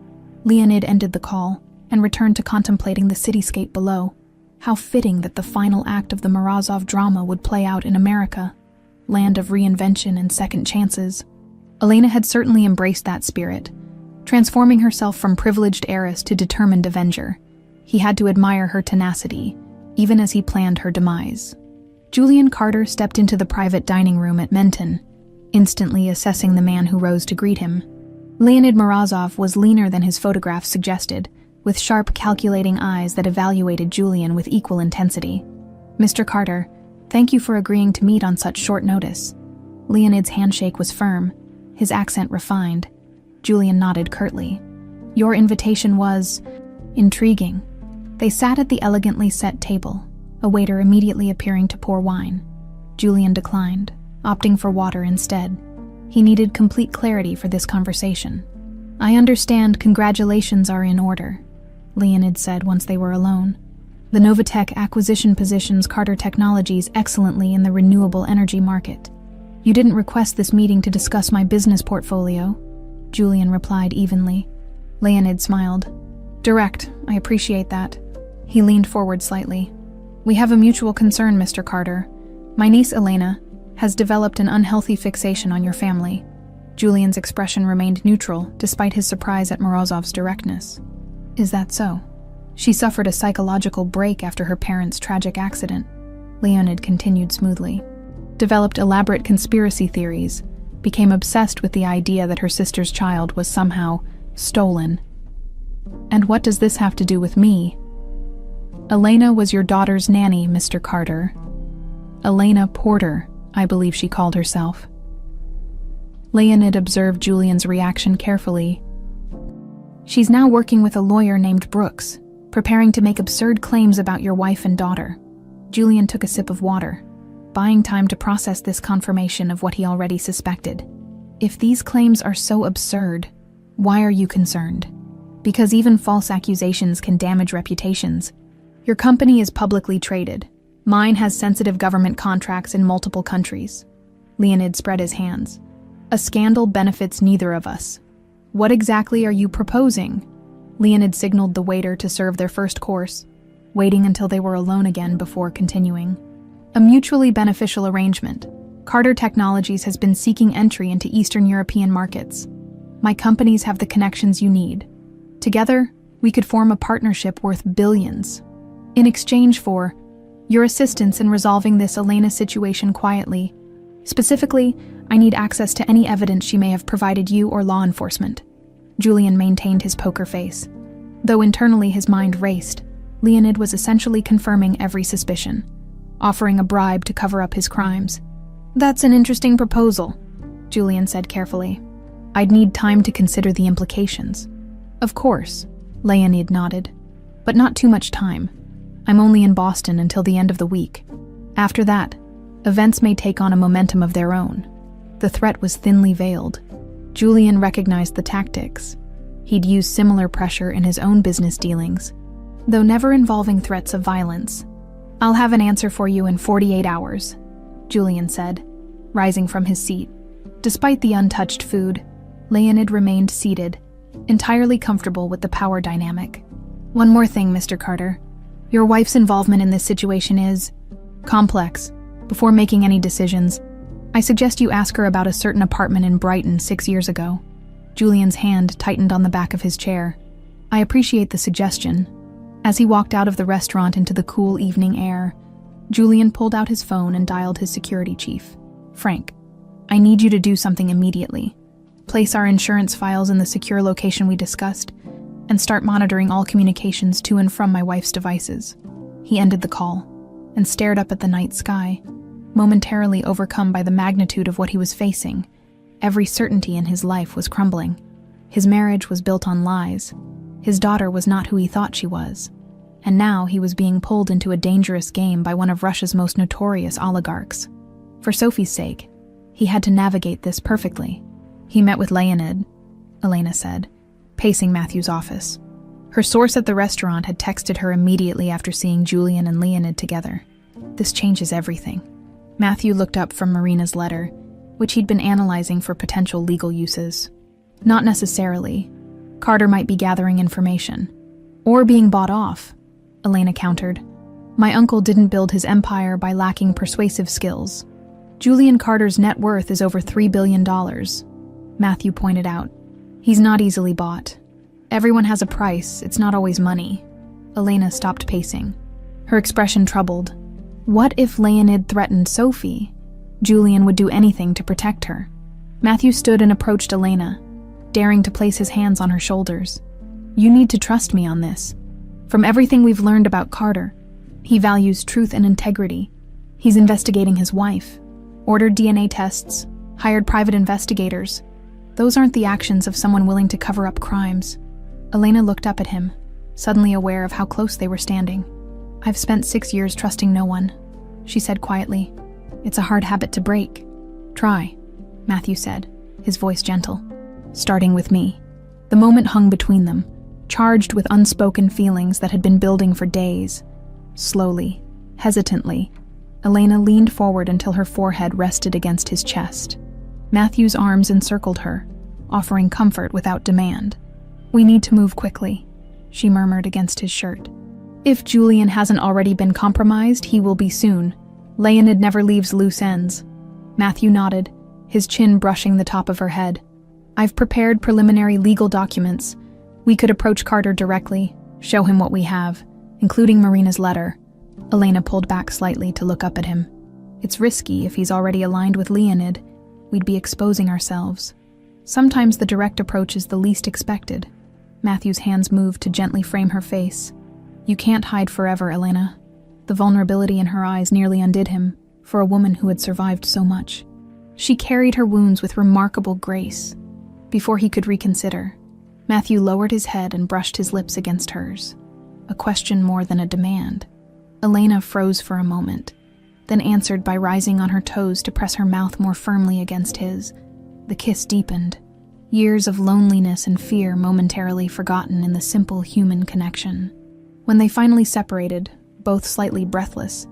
Leonid ended the call and returned to contemplating the cityscape below. How fitting that the final act of the Morozov drama would play out in America, land of reinvention and second chances. Elena had certainly embraced that spirit, transforming herself from privileged heiress to determined avenger. He had to admire her tenacity, even as he planned her demise. Julian Carter stepped into the private dining room at Menton, instantly assessing the man who rose to greet him. Leonid Morozov was leaner than his photographs suggested, with sharp, calculating eyes that evaluated Julian with equal intensity. "Mr. Carter, thank you for agreeing to meet on such short notice." Leonid's handshake was firm, his accent refined. Julian nodded curtly. "Your invitation was intriguing." They sat at the elegantly set table, a waiter immediately appearing to pour wine. Julian declined, opting for water instead. He needed complete clarity for this conversation. "I understand congratulations are in order," Leonid said once they were alone. "The Novatech acquisition positions Carter Technologies excellently in the renewable energy market. You didn't request this meeting to discuss my business portfolio," Julian replied evenly. Leonid smiled. "Direct, I appreciate that." He leaned forward slightly. "We have a mutual concern, Mr. Carter. My niece Elena has developed an unhealthy fixation on your family." Julian's expression remained neutral, despite his surprise at Morozov's directness. "Is that so? She suffered a psychological break after her parents' tragic accident," Leonid continued smoothly. "Developed elaborate conspiracy theories, became obsessed with the idea that her sister's child was somehow stolen. And what does this have to do with me?" "Elena was your daughter's nanny, Mr. Carter. Elena Porter, I believe she called herself." Leonid observed Julian's reaction carefully. "She's now working with a lawyer named Brooks, preparing to make absurd claims about your wife and daughter." Julian took a sip of water, buying time to process this confirmation of what he already suspected. "If these claims are so absurd, why are you concerned? Because even false accusations can damage reputations. Your company is publicly traded. Mine has sensitive government contracts in multiple countries." Leonid spread his hands. "A scandal benefits neither of us. What exactly are you proposing?" Leonid signaled the waiter to serve their first course, waiting until they were alone again before continuing. "A mutually beneficial arrangement. Carter Technologies has been seeking entry into Eastern European markets. My companies have the connections you need. Together, we could form a partnership worth billions. In exchange for your assistance in resolving this Elena situation quietly. Specifically, I need access to any evidence she may have provided you or law enforcement." Julian maintained his poker face. Though internally his mind raced, Leonid was essentially confirming every suspicion, offering a bribe to cover up his crimes. "That's an interesting proposal," Julian said carefully. "I'd need time to consider the implications." "Of course," Leonid nodded. "But not too much time. I'm only in Boston until the end of the week. After that, events may take on a momentum of their own." The threat was thinly veiled, Julian recognized the tactics. He'd used similar pressure in his own business dealings, though never involving threats of violence. "I'll have an answer for you in 48 hours, Julian said, rising from his seat. Despite the untouched food, Leonid remained seated, entirely comfortable with the power dynamic. "One more thing, Mr. Carter. Your wife's involvement in this situation is complex. Before making any decisions, I suggest you ask her about a certain apartment in Brighton 6 years ago." Julian's hand tightened on the back of his chair. "I appreciate the suggestion." As he walked out of the restaurant into the cool evening air, Julian pulled out his phone and dialed his security chief. "Frank, I need you to do something immediately. Place our insurance files in the secure location we discussed, and start monitoring all communications to and from my wife's devices." He ended the call and stared up at the night sky, momentarily overcome by the magnitude of what he was facing. Every certainty in his life was crumbling. His marriage was built on lies. His daughter was not who he thought she was. And now he was being pulled into a dangerous game by one of Russia's most notorious oligarchs. For Sophie's sake, he had to navigate this perfectly. "He met with Leonid," Elena said, pacing Matthew's office. Her source at the restaurant had texted her immediately after seeing Julian and Leonid together. "This changes everything." Matthew looked up from Marina's letter, which he'd been analyzing for potential legal uses. "Not necessarily. Carter might be gathering information. Or being bought off," Elena countered. "My uncle didn't build his empire by lacking persuasive skills. Julian Carter's net worth is over $3 billion, Matthew pointed out. "He's not easily bought. Everyone has a price, it's not always money." Elena stopped pacing, her expression troubled. What if Leonid threatened Sophie? Julian would do anything to protect her. Matthew stood and approached Elena, daring to place his hands on her shoulders. "You need to trust me on this. From everything we've learned about Carter, he values truth and integrity. He's investigating his wife, ordered DNA tests, hired private investigators. Those aren't the actions of someone willing to cover up crimes." Elena looked up at him, suddenly aware of how close they were standing. "I've spent 6 years trusting no one," she said quietly. "It's a hard habit to break." "Try," Matthew said, his voice gentle. "Starting with me." The moment hung between them, charged with unspoken feelings that had been building for days. Slowly, hesitantly, Elena leaned forward until her forehead rested against his chest. Matthew's arms encircled her, offering comfort without demand. "We need to move quickly," she murmured against his shirt. "If Julian hasn't already been compromised, he will be soon. Leonid never leaves loose ends." Matthew nodded, his chin brushing the top of her head. "I've prepared preliminary legal documents. We could approach Carter directly, show him what we have, including Marina's letter." Elena pulled back slightly to look up at him. "It's risky if he's already aligned with Leonid. We'd be exposing ourselves. Sometimes the direct approach is the least expected." Matthew's hands moved to gently frame her face. "You can't hide forever, Elena." The vulnerability in her eyes nearly undid him, for a woman who had survived so much. She carried her wounds with remarkable grace. Before he could reconsider, Matthew lowered his head and brushed his lips against hers. A question more than a demand. Elena froze for a moment, then answered by rising on her toes to press her mouth more firmly against his. The kiss deepened, years of loneliness and fear momentarily forgotten in the simple human connection. When they finally separated, both slightly breathless,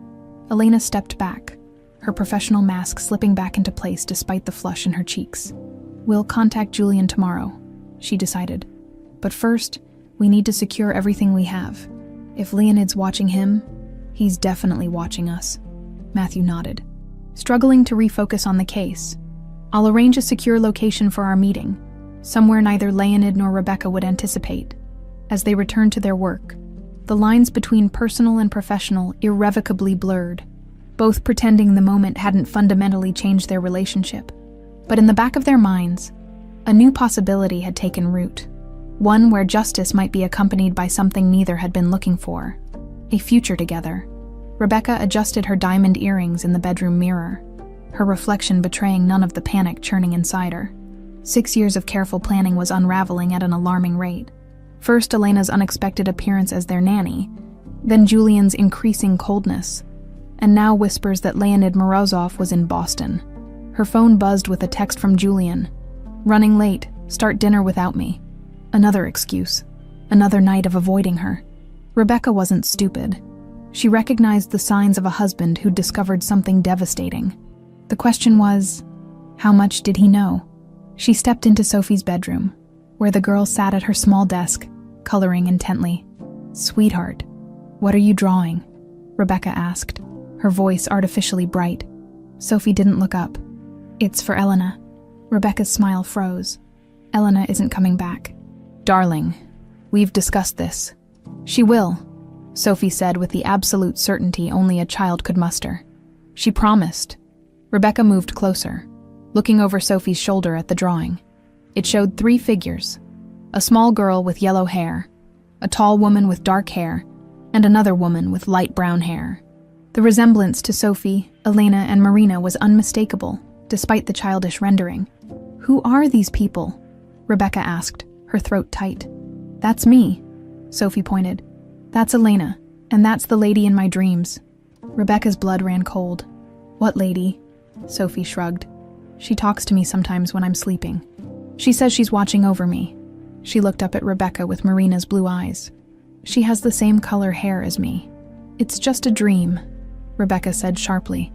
Elena stepped back, her professional mask slipping back into place despite the flush in her cheeks. "We'll contact Julian tomorrow," she decided. "But first, we need to secure everything we have. If Leonid's watching him, he's definitely watching us." Matthew nodded, struggling to refocus on the case. "I'll arrange a secure location for our meeting, somewhere neither Leonid nor Rebecca would anticipate." As they returned to their work, the lines between personal and professional irrevocably blurred, both pretending the moment hadn't fundamentally changed their relationship. But in the back of their minds, a new possibility had taken root, one where justice might be accompanied by something neither had been looking for: a future together. Rebecca adjusted her diamond earrings in the bedroom mirror, her reflection betraying none of the panic churning inside her. 6 years of careful planning was unraveling at an alarming rate. First Elena's unexpected appearance as their nanny, then Julian's increasing coldness, and now whispers that Leonid Morozov was in Boston. Her phone buzzed with a text from Julian. Running late, start dinner without me. Another excuse. Another night of avoiding her. Rebecca wasn't stupid. She recognized the signs of a husband who'd discovered something devastating. The question was, how much did he know? She stepped into Sophie's bedroom, where the girl sat at her small desk, coloring intently. "Sweetheart, what are you drawing?" Rebecca asked, her voice artificially bright. Sophie didn't look up. "It's for Elena." Rebecca's smile froze. "Elena isn't coming back." "Darling, we've discussed this." "She will," Sophie said with the absolute certainty only a child could muster. "She promised." Rebecca moved closer, looking over Sophie's shoulder at the drawing. It showed 3 figures: a small girl with yellow hair, a tall woman with dark hair, and another woman with light brown hair. The resemblance to Sophie, Elena, and Marina was unmistakable, despite the childish rendering. "Who are these people?" Rebecca asked, her throat tight. "That's me," Sophie pointed. "That's Elena, and that's the lady in my dreams." Rebecca's blood ran cold. "What lady?" Sophie shrugged. "She talks to me sometimes when I'm sleeping. She says she's watching over me." She looked up at Rebecca with Marina's blue eyes. "She has the same color hair as me." "It's just a dream," Rebecca said sharply,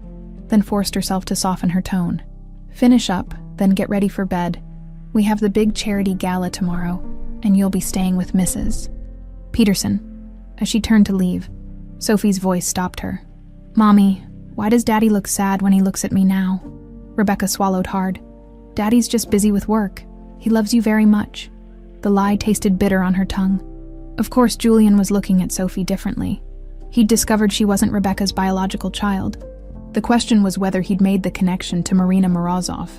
then forced herself to soften her tone. "Finish up, then get ready for bed. We have the big charity gala tomorrow, and you'll be staying with Mrs. Peterson." As she turned to leave, Sophie's voice stopped her. "Mommy, why does Daddy look sad when he looks at me now?" Rebecca swallowed hard. "Daddy's just busy with work. He loves you very much." The lie tasted bitter on her tongue. Of course, Julian was looking at Sophie differently. He'd discovered she wasn't Rebecca's biological child. The question was whether he'd made the connection to Marina Morozov.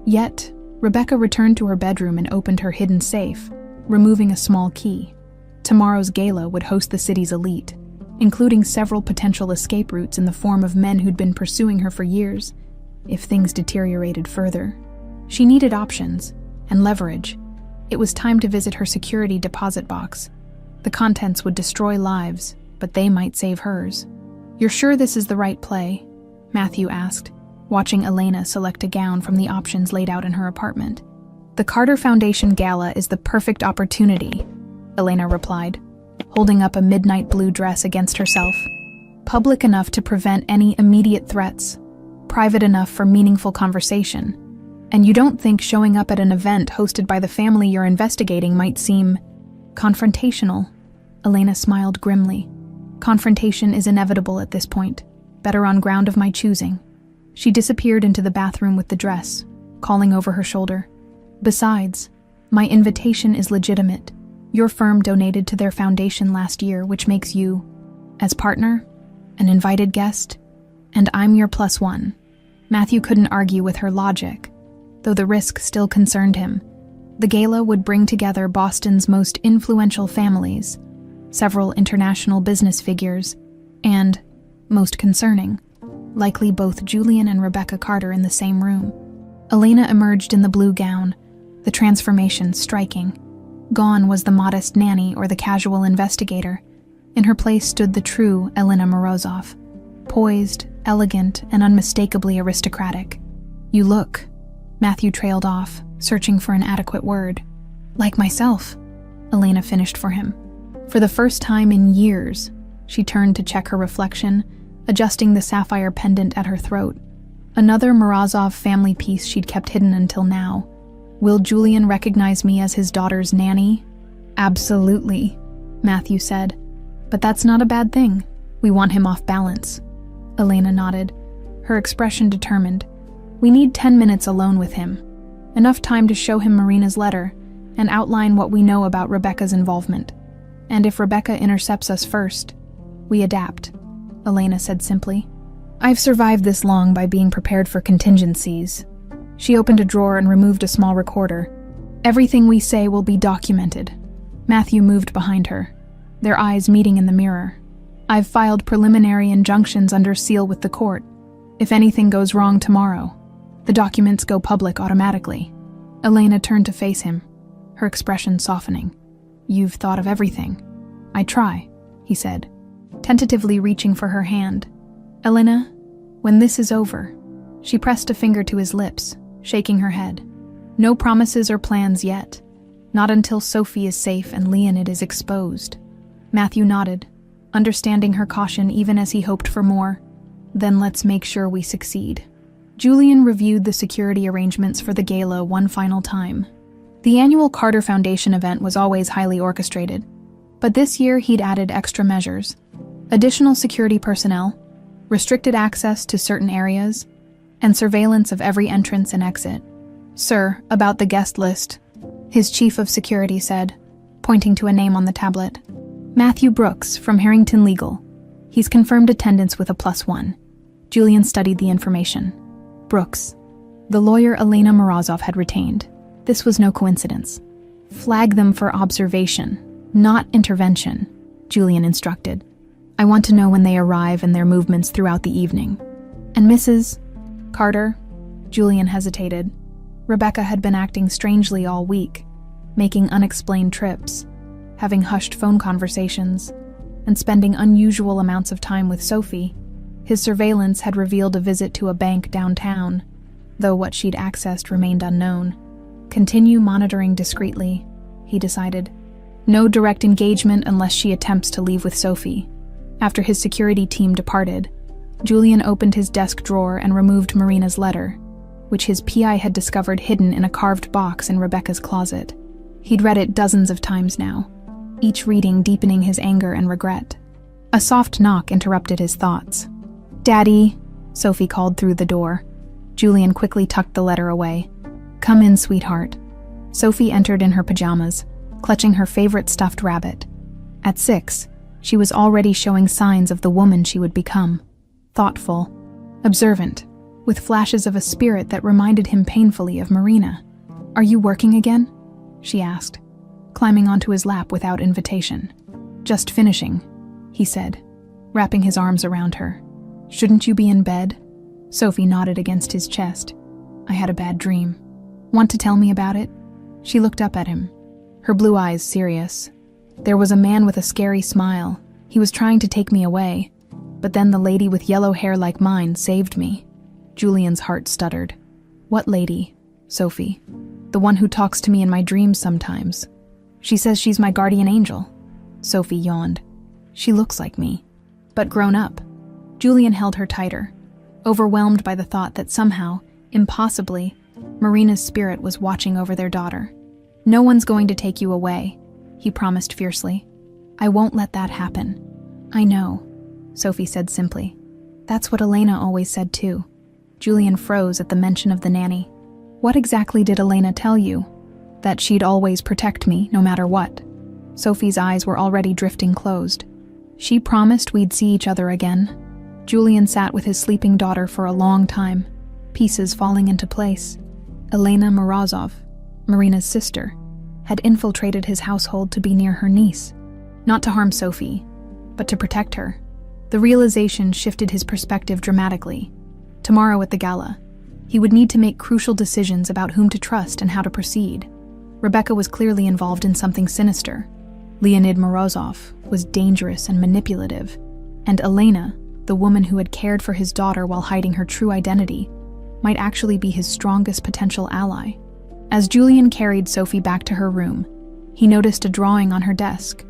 Yet, Rebecca returned to her bedroom and opened her hidden safe, removing a small key. Tomorrow's gala would host the city's elite, including several potential escape routes in the form of men who'd been pursuing her for years, if things deteriorated further. She needed options and leverage. It was time to visit her security deposit box. The contents would destroy lives, but they might save hers. "You're sure this is the right play?" Matthew asked, watching Elena select a gown from the options laid out in her apartment. "The Carter Foundation Gala is the perfect opportunity," Elena replied, holding up a midnight blue dress against herself. "Public enough to prevent any immediate threats, private enough for meaningful conversation. And you don't think showing up at an event hosted by the family you're investigating might seem confrontational?" Elena smiled grimly. "Confrontation is inevitable at this point, better on ground of my choosing." She disappeared into the bathroom with the dress, calling over her shoulder. "Besides, my invitation is legitimate. Your firm donated to their foundation last year, which makes you, as partner, an invited guest, and I'm your +1. Matthew couldn't argue with her logic, though the risk still concerned him. The gala would bring together Boston's most influential families, several international business figures, and, most concerning, likely both Julian and Rebecca Carter in the same room. Elena emerged in the blue gown, the transformation striking. Gone was the modest nanny or the casual investigator. In her place stood the true Elena Morozov, poised, elegant, and unmistakably aristocratic. "You look," Matthew trailed off, searching for an adequate word. "Like myself," Elena finished for him. For the first time in years, she turned to check her reflection, adjusting the sapphire pendant at her throat. Another Morozov family piece she'd kept hidden until now. Will Julian recognize me as his daughter's nanny? "Absolutely," Matthew said. "But that's not a bad thing. We want him off balance." Elena nodded, her expression determined. "We need 10 minutes alone with him. Enough time to show him Marina's letter and outline what we know about Rebecca's involvement. And if Rebecca intercepts us first, we adapt," Elena said simply. "I've survived this long by being prepared for contingencies." She opened a drawer and removed a small recorder. "Everything we say will be documented." Matthew moved behind her, their eyes meeting in the mirror. "I've filed preliminary injunctions under seal with the court. If anything goes wrong tomorrow, the documents go public automatically." Elena turned to face him, her expression softening. "You've thought of everything." "I try," he said, tentatively reaching for her hand. "Elena, when this is over," she pressed a finger to his lips, shaking her head. No promises or plans yet. Not until Sophie is safe and Leonid is exposed. Matthew nodded, understanding her caution even as he hoped for more. Then let's make sure we succeed. Julian reviewed the security arrangements for the gala one final time. The annual Carter Foundation event was always highly orchestrated, but this year he'd added extra measures. Additional security personnel, restricted access to certain areas, and surveillance of every entrance and exit. "Sir, about the guest list," his chief of security said, pointing to a name on the tablet. "Matthew Brooks, from Harrington Legal. He's confirmed attendance with a +1. Julian studied the information. Brooks, the lawyer Elena Morozov had retained. This was no coincidence. "Flag them for observation, not intervention," Julian instructed. "I want to know when they arrive and their movements throughout the evening." "And Mrs. Carter?" Julian hesitated. Rebecca had been acting strangely all week, making unexplained trips, having hushed phone conversations, and spending unusual amounts of time with Sophie. His surveillance had revealed a visit to a bank downtown, though what she'd accessed remained unknown. Continue monitoring discreetly, he decided. No direct engagement unless she attempts to leave with Sophie. After his security team departed, Julian opened his desk drawer and removed Marina's letter, which his PI had discovered hidden in a carved box in Rebecca's closet. He'd read it dozens of times now, each reading deepening his anger and regret. A soft knock interrupted his thoughts. "Daddy," Sophie called through the door. Julian quickly tucked the letter away. "Come in, sweetheart." Sophie entered in her pajamas, clutching her favorite stuffed rabbit. At 6, she was already showing signs of the woman she would become. Thoughtful, observant, with flashes of a spirit that reminded him painfully of Marina. "Are you working again?" she asked, climbing onto his lap without invitation. "Just finishing," he said, wrapping his arms around her. "Shouldn't you be in bed?" Sophie nodded against his chest. "I had a bad dream. Want to tell me about it?" She looked up at him, her blue eyes serious. "There was a man with a scary smile. He was trying to take me away, but then the lady with yellow hair like mine saved me." Julian's heart stuttered. "What lady?" "Sophie. The one who talks to me in my dreams sometimes. She says she's my guardian angel." Sophie yawned. "She looks like me, but grown up." Julian held her tighter, overwhelmed by the thought that somehow, impossibly, Marina's spirit was watching over their daughter. "No one's going to take you away," he promised fiercely. "I won't let that happen." "I know," Sophie said simply. "That's what Elena always said too." Julian froze at the mention of the nanny. "What exactly did Elena tell you?" "That she'd always protect me, no matter what." Sophie's eyes were already drifting closed. "She promised we'd see each other again." Julian sat with his sleeping daughter for a long time, pieces falling into place. Elena Morozov, Marina's sister, had infiltrated his household to be near her niece. Not to harm Sophie, but to protect her. The realization shifted his perspective dramatically. Tomorrow at the gala, he would need to make crucial decisions about whom to trust and how to proceed. Rebecca was clearly involved in something sinister. Leonid Morozov was dangerous and manipulative, and Elena, the woman who had cared for his daughter while hiding her true identity, might actually be his strongest potential ally. As Julian carried Sophie back to her room, he noticed a drawing on her desk.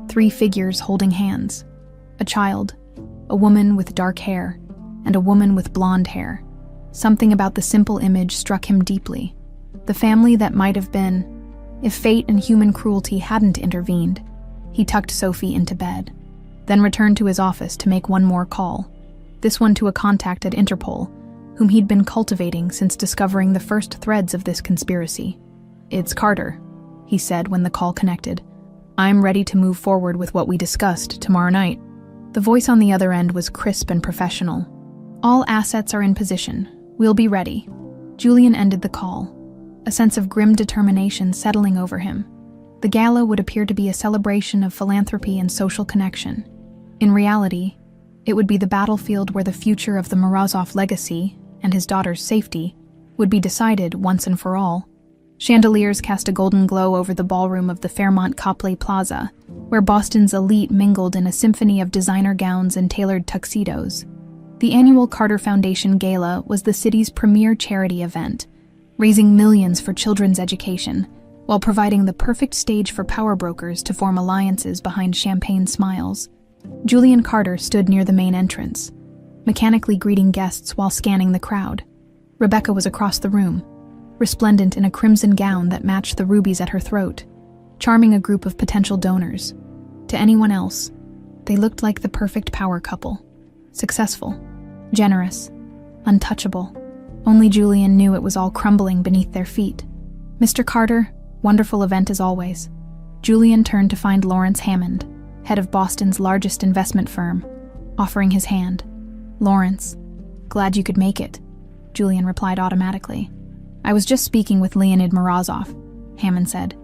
3 figures holding hands. A child, a woman with dark hair, and a woman with blonde hair. Something about the simple image struck him deeply. The family that might have been, if fate and human cruelty hadn't intervened. He tucked Sophie into bed, then returned to his office to make one more call, this one to a contact at Interpol, whom he'd been cultivating since discovering the first threads of this conspiracy. "It's Carter," he said when the call connected. "I'm ready to move forward with what we discussed tomorrow night." The voice on the other end was crisp and professional. "All assets are in position. We'll be ready." Julian ended the call, a sense of grim determination settling over him. The gala would appear to be a celebration of philanthropy and social connection. In reality, it would be the battlefield where the future of the Morozov legacy and his daughter's safety would be decided once and for all. Chandeliers cast a golden glow over the ballroom of the Fairmont Copley Plaza, where Boston's elite mingled in a symphony of designer gowns and tailored tuxedos. The annual Carter Foundation Gala was the city's premier charity event, raising millions for children's education, while providing the perfect stage for power brokers to form alliances behind champagne smiles. Julian Carter stood near the main entrance, mechanically greeting guests while scanning the crowd. Rebecca was across the room, resplendent in a crimson gown that matched the rubies at her throat, charming a group of potential donors. To anyone else, they looked like the perfect power couple. Successful, generous, untouchable. Only Julian knew it was all crumbling beneath their feet. "Mr. Carter, wonderful event as always." Julian turned to find Lawrence Hammond, head of Boston's largest investment firm, offering his hand. "Lawrence, glad you could make it," Julian replied automatically. "I was just speaking with Leonid Morozov," Hammond said,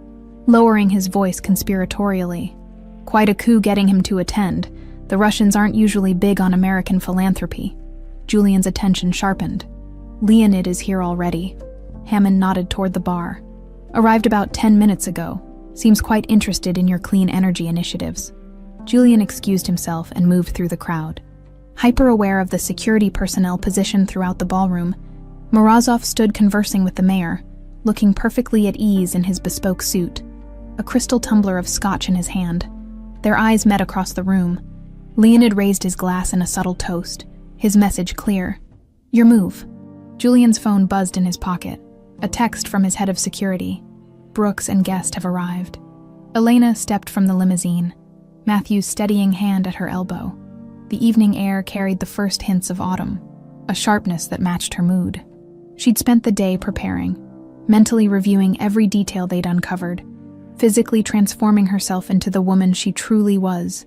lowering his voice conspiratorially. "Quite a coup getting him to attend. The Russians aren't usually big on American philanthropy." Julian's attention sharpened. "Leonid is here already." Hammond nodded toward the bar. "Arrived about 10 minutes ago. Seems quite interested in your clean energy initiatives." Julian excused himself and moved through the crowd. Hyper-aware of the security personnel positioned throughout the ballroom, Morozov stood conversing with the mayor, looking perfectly at ease in his bespoke suit, a crystal tumbler of scotch in his hand. Their eyes met across the room. Leonid raised his glass in a subtle toast, his message clear. "Your move." Julian's phone buzzed in his pocket. A text from his head of security. "Brooks and guest have arrived." Elena stepped from the limousine, Matthew's steadying hand at her elbow. The evening air carried the first hints of autumn, a sharpness that matched her mood. She'd spent the day preparing, mentally reviewing every detail they'd uncovered, physically transforming herself into the woman she truly was.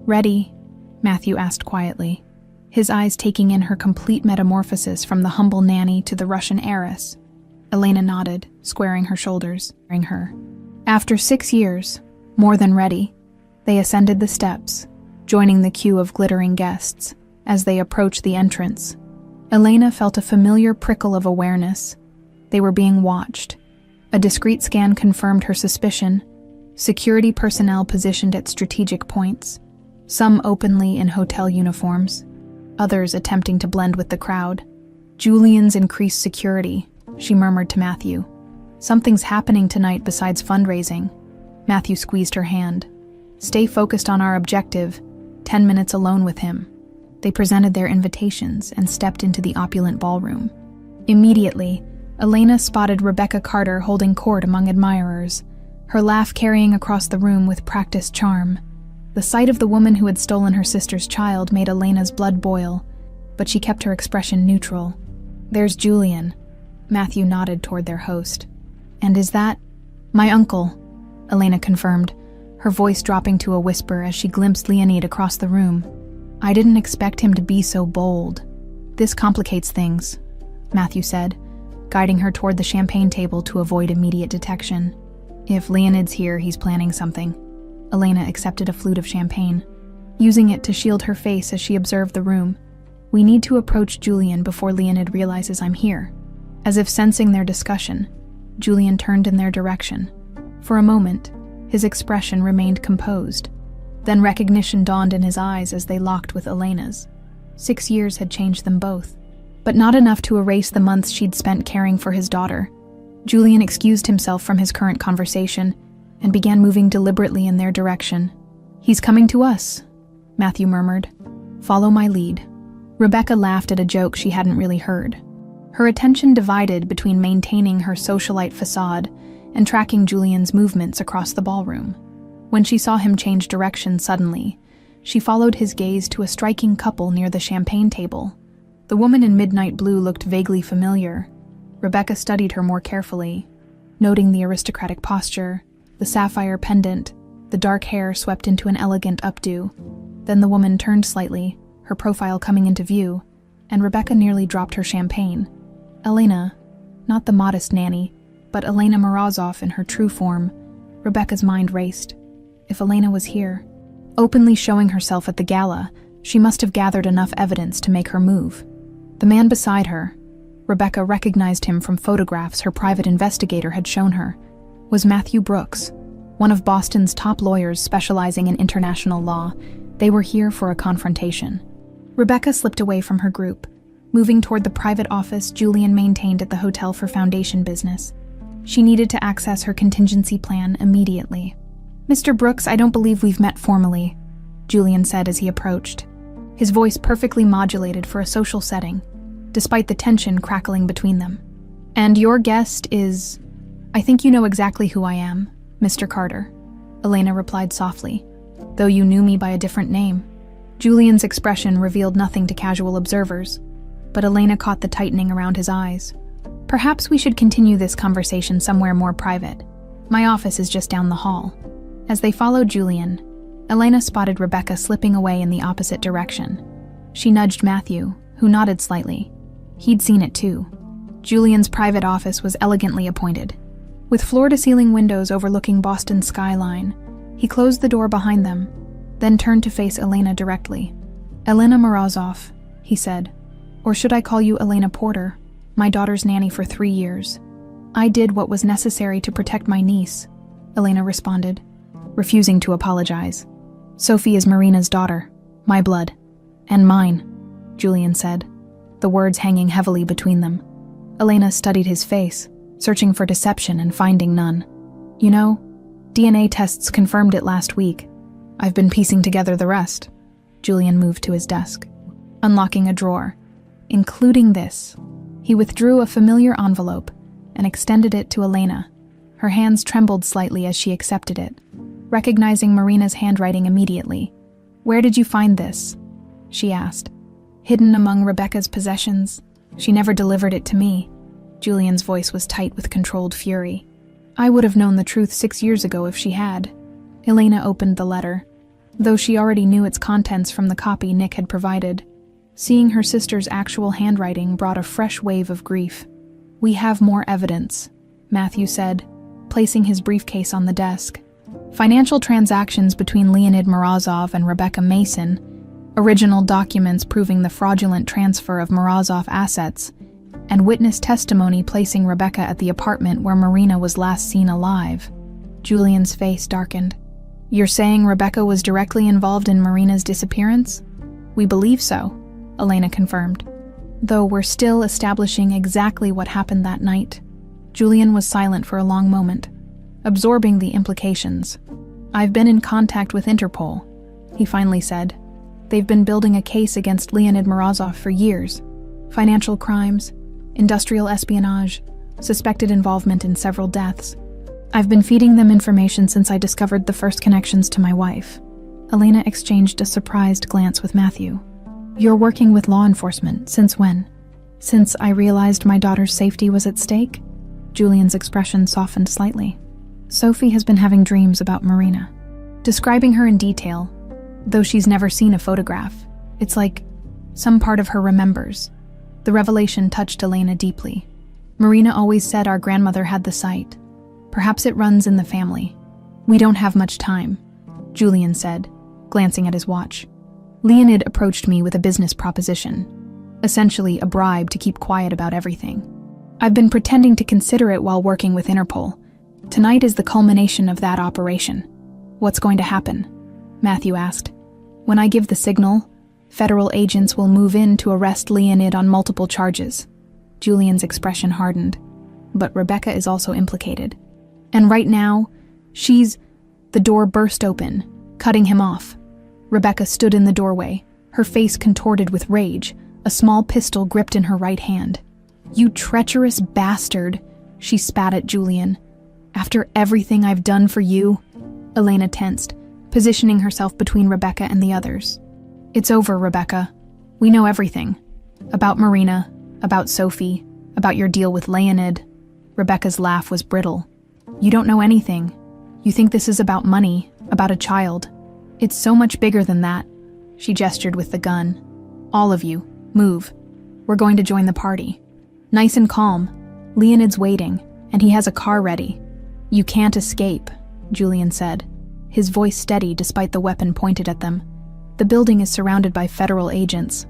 "Ready?" Matthew asked quietly, his eyes taking in her complete metamorphosis from the humble nanny to the Russian heiress. Elena nodded, squaring her shoulders, nearing her. After 6 years, more than ready, they ascended the steps, joining the queue of glittering guests. As they approached the entrance, Elena felt a familiar prickle of awareness. They were being watched. A discreet scan confirmed her suspicion. Security personnel positioned at strategic points, some openly in hotel uniforms, others attempting to blend with the crowd. "Julian's increased security," she murmured to Matthew. "Something's happening tonight besides fundraising." Matthew squeezed her hand. "Stay focused on our objective. 10 minutes alone with him." They presented their invitations and stepped into the opulent ballroom. Immediately, Elena spotted Rebecca Carter holding court among admirers, her laugh carrying across the room with practiced charm. The sight of the woman who had stolen her sister's child made Elena's blood boil, but she kept her expression neutral. "There's Julian." Matthew nodded toward their host. "And is that—" "My uncle," Elena confirmed, her voice dropping to a whisper as she glimpsed Leonid across the room. "I didn't expect him to be so bold." "This complicates things," Matthew said, guiding her toward the champagne table to avoid immediate detection. "If Leonid's here, he's planning something." Elena accepted a flute of champagne, using it to shield her face as she observed the room. "We need to approach Julian before Leonid realizes I'm here." As if sensing their discussion, Julian turned in their direction. For a moment, his expression remained composed. Then recognition dawned in his eyes as they locked with Elena's. 6 years had changed them both, but not enough to erase the months she'd spent caring for his daughter. Julian excused himself from his current conversation and began moving deliberately in their direction. "He's coming to us," Matthew murmured. "Follow my lead." Rebecca laughed at a joke she hadn't really heard. Her attention divided between maintaining her socialite facade and tracking Julian's movements across the ballroom. When she saw him change direction suddenly, she followed his gaze to a striking couple near the champagne table. The woman in midnight blue looked vaguely familiar. Rebecca studied her more carefully, noting the aristocratic posture, the sapphire pendant, the dark hair swept into an elegant updo. Then the woman turned slightly, her profile coming into view, and Rebecca nearly dropped her champagne. Elena, not the modest nanny, but Elena Morozov in her true form. Rebecca's mind raced. If Elena was here, openly showing herself at the gala, she must have gathered enough evidence to make her move. The man beside her, Rebecca recognized him from photographs her private investigator had shown her, was Matthew Brooks, one of Boston's top lawyers specializing in international law. They were here for a confrontation. Rebecca slipped away from her group, moving toward the private office Julian maintained at the hotel for foundation business. She needed to access her contingency plan immediately. "Mr. Brooks, I don't believe we've met formally," Julian said as he approached, his voice perfectly modulated for a social setting, despite the tension crackling between them. "And your guest is—" "I think you know exactly who I am, Mr. Carter," Elena replied softly, "though you knew me by a different name." Julian's expression revealed nothing to casual observers, but Elena caught the tightening around his eyes. "Perhaps we should continue this conversation somewhere more private. My office is just down the hall." As they followed Julian, Elena spotted Rebecca slipping away in the opposite direction. She nudged Matthew, who nodded slightly. He'd seen it too. Julian's private office was elegantly appointed. With floor-to-ceiling windows overlooking Boston's skyline, he closed the door behind them, then turned to face Elena directly. "Elena Morozov," he said. "Or should I call you Elena Porter, my daughter's nanny for 3 years. I did what was necessary to protect my niece," Elena responded, refusing to apologize. "Sophie is Marina's daughter, my blood, and mine," Julian said, the words hanging heavily between them. Elena studied his face, searching for deception and finding none. "You know, DNA tests confirmed it last week. I've been piecing together the rest." Julian moved to his desk, unlocking a drawer. "Including this." He withdrew a familiar envelope and extended it to Elena. Her hands trembled slightly as she accepted it, recognizing Marina's handwriting immediately. "Where did you find this?" she asked. "Hidden among Rebecca's possessions. She never delivered it to me." Julian's voice was tight with controlled fury. "I would have known the truth 6 years ago if she had." Elena opened the letter, though she already knew its contents from the copy Nick had provided. Seeing her sister's actual handwriting brought a fresh wave of grief. "We have more evidence," Matthew said, placing his briefcase on the desk. "Financial transactions between Leonid Morozov and Rebecca Mason, original documents proving the fraudulent transfer of Morozov assets, and witness testimony placing Rebecca at the apartment where Marina was last seen alive." Julian's face darkened. "You're saying Rebecca was directly involved in Marina's disappearance?" "We believe so," Elena confirmed, "though we're still establishing exactly what happened that night." Julian was silent for a long moment, absorbing the implications. "I've been in contact with Interpol," he finally said. "They've been building a case against Leonid Morozov for years. Financial crimes, industrial espionage, suspected involvement in several deaths. I've been feeding them information since I discovered the first connections to my wife." Elena exchanged a surprised glance with Matthew. "You're working with law enforcement. Since when?" "Since I realized my daughter's safety was at stake." Julian's expression softened slightly. "Sophie has been having dreams about Marina, describing her in detail, though she's never seen a photograph. It's like some part of her remembers." The revelation touched Elena deeply. "Marina always said our grandmother had the sight. Perhaps it runs in the family." "We don't have much time," Julian said, glancing at his watch. "Leonid approached me with a business proposition, essentially a bribe to keep quiet about everything. I've been pretending to consider it while working with Interpol. Tonight is the culmination of that operation." "What's going to happen?" Matthew asked. "When I give the signal, federal agents will move in to arrest Leonid on multiple charges." Julian's expression hardened. "But Rebecca is also implicated. And right now, she's—" The door burst open, cutting him off. Rebecca stood in the doorway, her face contorted with rage, a small pistol gripped in her right hand. "You treacherous bastard," she spat at Julian. "After everything I've done for you?" Elena tensed, positioning herself between Rebecca and the others. "It's over, Rebecca. We know everything. About Marina, about Sophie, about your deal with Leonid." Rebecca's laugh was brittle. "You don't know anything. You think this is about money, about a child. It's so much bigger than that." She gestured with the gun. "All of you, move. We're going to join the party. Nice and calm. Leonid's waiting, and he has a car ready." "You can't escape," Julian said, his voice steady despite the weapon pointed at them. "The building is surrounded by federal agents.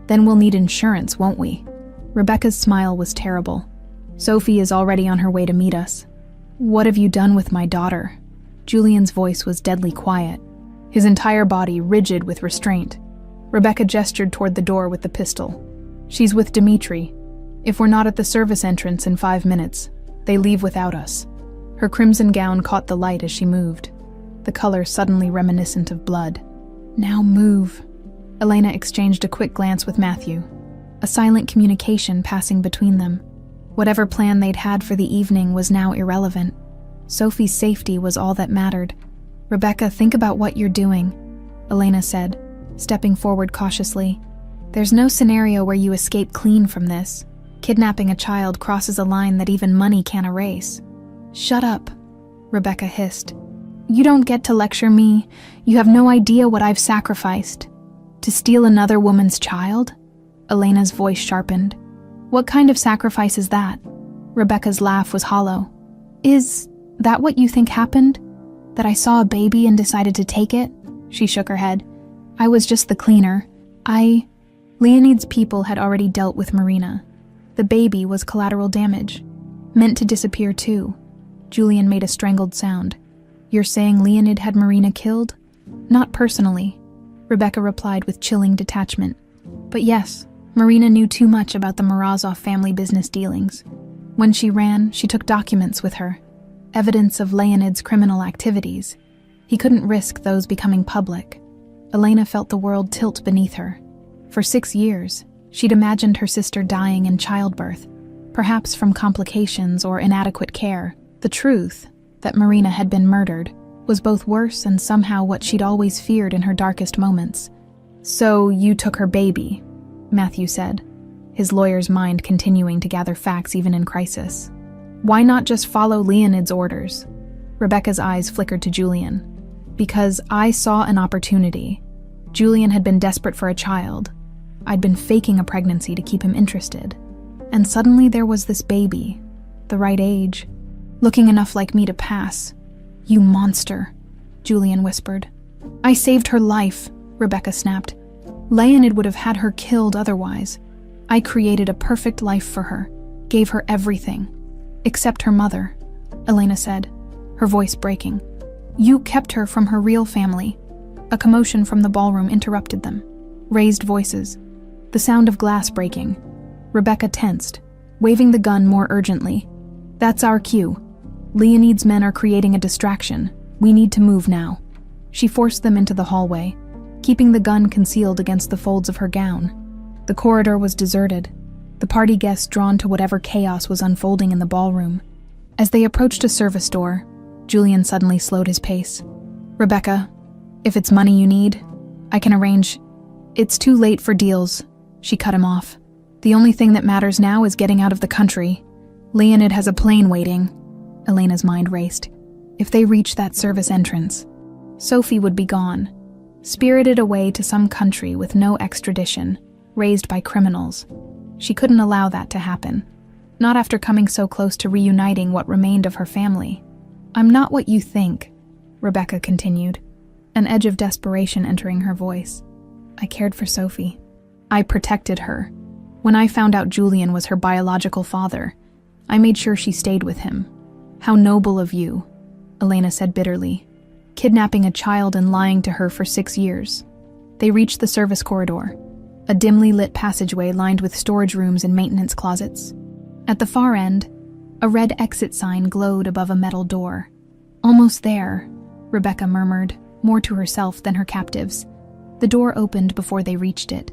Then we'll need insurance, won't we?" Rebecca's smile was terrible. "Sophie is already on her way to meet us." "What have you done with my daughter?" Julian's voice was deadly quiet, his entire body rigid with restraint. Rebecca gestured toward the door with the pistol. She's with Dimitri. If we're not at the service entrance in 5 minutes, they leave without us. Her crimson gown caught the light as she moved, the color suddenly reminiscent of blood. Now move. Elena exchanged a quick glance with Matthew, a silent communication passing between them. Whatever plan they'd had for the evening was now irrelevant. Sophie's safety was all that mattered. Rebecca, think about what you're doing, Elena said, stepping forward cautiously. There's no scenario where you escape clean from this. Kidnapping a child crosses a line that even money can't erase. Shut up, Rebecca hissed. You don't get to lecture me. You have no idea what I've sacrificed. To steal another woman's child? Elena's voice sharpened. What kind of sacrifice is that? Rebecca's laugh was hollow. Is that what you think happened? That I saw a baby and decided to take it? She shook her head. I was just the cleaner. Leonid's people had already dealt with Marina. The baby was collateral damage, meant to disappear too. Julian made a strangled sound. You're saying Leonid had Marina killed? Not personally, Rebecca replied with chilling detachment. But yes, Marina knew too much about the Morozov family business dealings. When she ran, she took documents with her, evidence of Leonid's criminal activities. He couldn't risk those becoming public. Elena felt the world tilt beneath her. For 6 years, she'd imagined her sister dying in childbirth, perhaps from complications or inadequate care. The truth, that Marina had been murdered, was both worse and somehow what she'd always feared in her darkest moments. So you took her baby, Matthew said, his lawyer's mind continuing to gather facts even in crisis. Why not just follow Leonid's orders? Rebecca's eyes flickered to Julian. Because I saw an opportunity. Julian had been desperate for a child. I'd been faking a pregnancy to keep him interested. And suddenly there was this baby, the right age, looking enough like me to pass. You monster, Julian whispered. I saved her life, Rebecca snapped. Leonid would have had her killed otherwise. I created a perfect life for her, gave her everything. Except her mother, Elena said, her voice breaking. You kept her from her real family. A commotion from the ballroom interrupted them. Raised voices. The sound of glass breaking. Rebecca tensed, waving the gun more urgently. That's our cue. Leonid's men are creating a distraction. We need to move now. She forced them into the hallway, keeping the gun concealed against the folds of her gown. The corridor was deserted, the party guests drawn to whatever chaos was unfolding in the ballroom. As they approached a service door, Julian suddenly slowed his pace. Rebecca, if it's money you need, I can arrange. It's too late for deals, she cut him off. The only thing that matters now is getting out of the country. Leonid has a plane waiting. Elena's mind raced. If they reached that service entrance, Sophie would be gone, spirited away to some country with no extradition, raised by criminals. She couldn't allow that to happen, not after coming so close to reuniting what remained of her family. I'm not what you think, Rebecca continued, an edge of desperation entering her voice. I cared for Sophie. I protected her. When I found out Julian was her biological father, I made sure she stayed with him. How noble of you, Elena said bitterly, kidnapping a child and lying to her for 6 years. They reached the service corridor, a dimly lit passageway lined with storage rooms and maintenance closets. At the far end, a red exit sign glowed above a metal door. Almost there, Rebecca murmured, more to herself than her captives. The door opened before they reached it.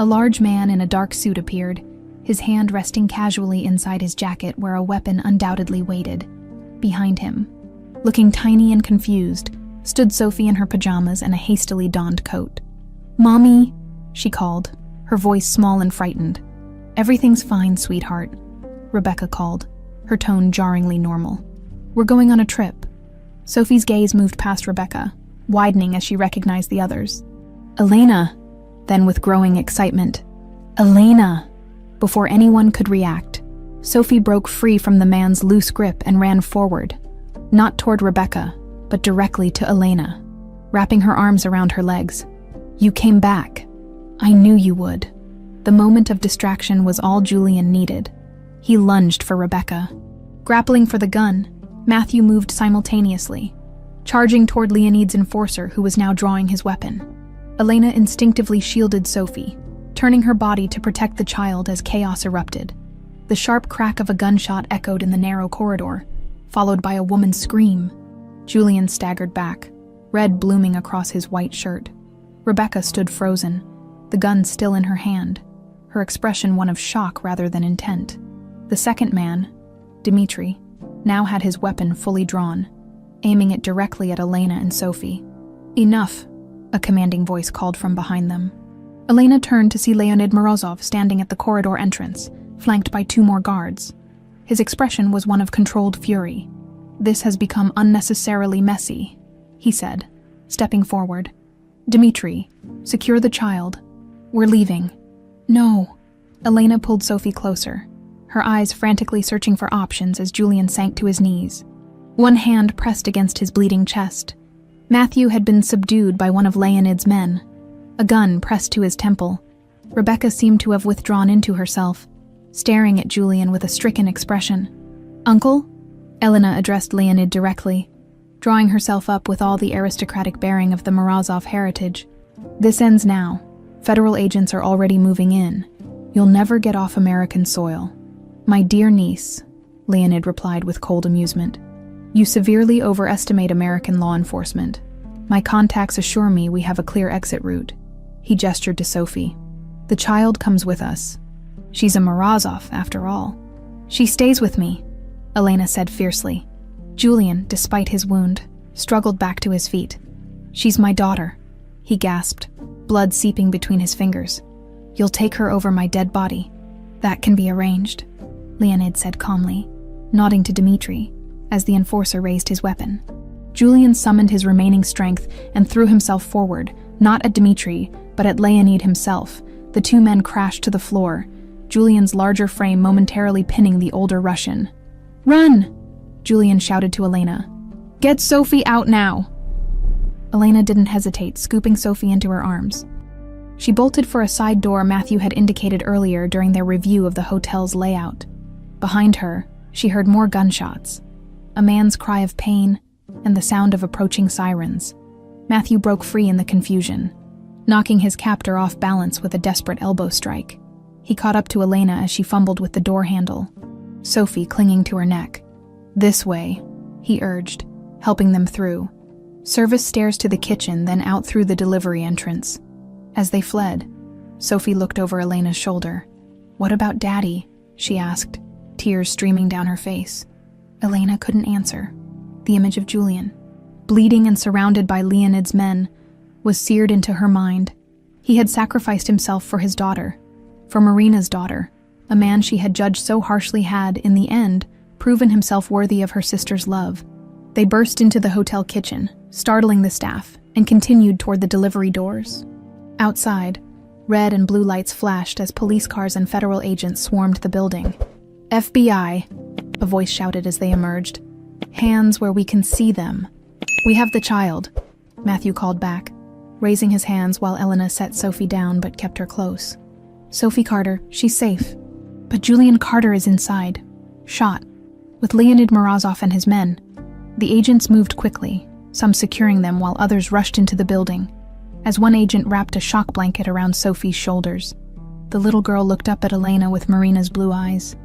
A large man in a dark suit appeared, his hand resting casually inside his jacket where a weapon undoubtedly waited. Behind him, looking tiny and confused, stood Sophie in her pajamas and a hastily donned coat. Mommy, she called, her voice small and frightened. Everything's fine, sweetheart, Rebecca called, her tone jarringly normal. We're going on a trip. Sophie's gaze moved past Rebecca, widening as she recognized the others. Elena, then with growing excitement. Elena! Before anyone could react, Sophie broke free from the man's loose grip and ran forward, not toward Rebecca, but directly to Elena, wrapping her arms around her legs. You came back. I knew you would. The moment of distraction was all Julian needed. He lunged for Rebecca. Grappling for the gun, Matthew moved simultaneously, charging toward Leonid's enforcer who was now drawing his weapon. Elena instinctively shielded Sophie, turning her body to protect the child as chaos erupted. The sharp crack of a gunshot echoed in the narrow corridor, followed by a woman's scream. Julian staggered back, red blooming across his white shirt. Rebecca stood frozen, the gun still in her hand, her expression one of shock rather than intent. The second man, Dimitri, now had his weapon fully drawn, aiming it directly at Elena and Sophie. "Enough," a commanding voice called from behind them. Elena turned to see Leonid Morozov standing at the corridor entrance, flanked by 2 more guards. His expression was one of controlled fury. "This has become unnecessarily messy," he said, stepping forward. "Dimitri, secure the child. We're leaving." "No." Elena pulled Sophie closer, her eyes frantically searching for options as Julian sank to his knees. One hand pressed against his bleeding chest. Matthew had been subdued by one of Leonid's men. A gun pressed to his temple. Rebecca seemed to have withdrawn into herself, staring at Julian with a stricken expression. "Uncle?" Elena addressed Leonid directly, drawing herself up with all the aristocratic bearing of the Morozov heritage. "This ends now. Federal agents are already moving in. You'll never get off American soil." "My dear niece," Leonid replied with cold amusement, "you severely overestimate American law enforcement. My contacts assure me we have a clear exit route." He gestured to Sophie. "The child comes with us. She's a Morozov, after all." "She stays with me," Elena said fiercely. Julian, despite his wound, struggled back to his feet. "She's my daughter," he gasped, blood seeping between his fingers. "You'll take her over my dead body." "That can be arranged," Leonid said calmly, nodding to Dimitri, as the enforcer raised his weapon. Julian summoned his remaining strength and threw himself forward, not at Dimitri, but at Leonid himself. The 2 men crashed to the floor, Julian's larger frame momentarily pinning the older Russian. "Run!" Julian shouted to Elena. "Get Sophie out now!" Elena didn't hesitate, scooping Sophie into her arms. She bolted for a side door Matthew had indicated earlier during their review of the hotel's layout. Behind her, she heard more gunshots, a man's cry of pain, and the sound of approaching sirens. Matthew broke free in the confusion, knocking his captor off balance with a desperate elbow strike. He caught up to Elena as she fumbled with the door handle, Sophie clinging to her neck. "This way," he urged, helping them through. Service stairs to the kitchen, then out through the delivery entrance. As they fled, Sophie looked over Elena's shoulder. "What about Daddy?" she asked, tears streaming down her face. Elena couldn't answer. The image of Julian, bleeding and surrounded by Leonid's men, was seared into her mind. He had sacrificed himself for his daughter, for Marina's daughter. A man she had judged so harshly had, in the end, proven himself worthy of her sister's love. They burst into the hotel kitchen, startling the staff, and continued toward the delivery doors. Outside, red and blue lights flashed as police cars and federal agents swarmed the building. "FBI," a voice shouted as they emerged. "Hands where we can see them." "We have the child," Matthew called back, raising his hands while Elena set Sophie down but kept her close. "Sophie Carter, she's safe. But Julian Carter is inside, shot, with Leonid Morozov and his men." The agents moved quickly, some securing them while others rushed into the building, as one agent wrapped a shock blanket around Sophie's shoulders. The little girl looked up at Elena with Marina's blue eyes.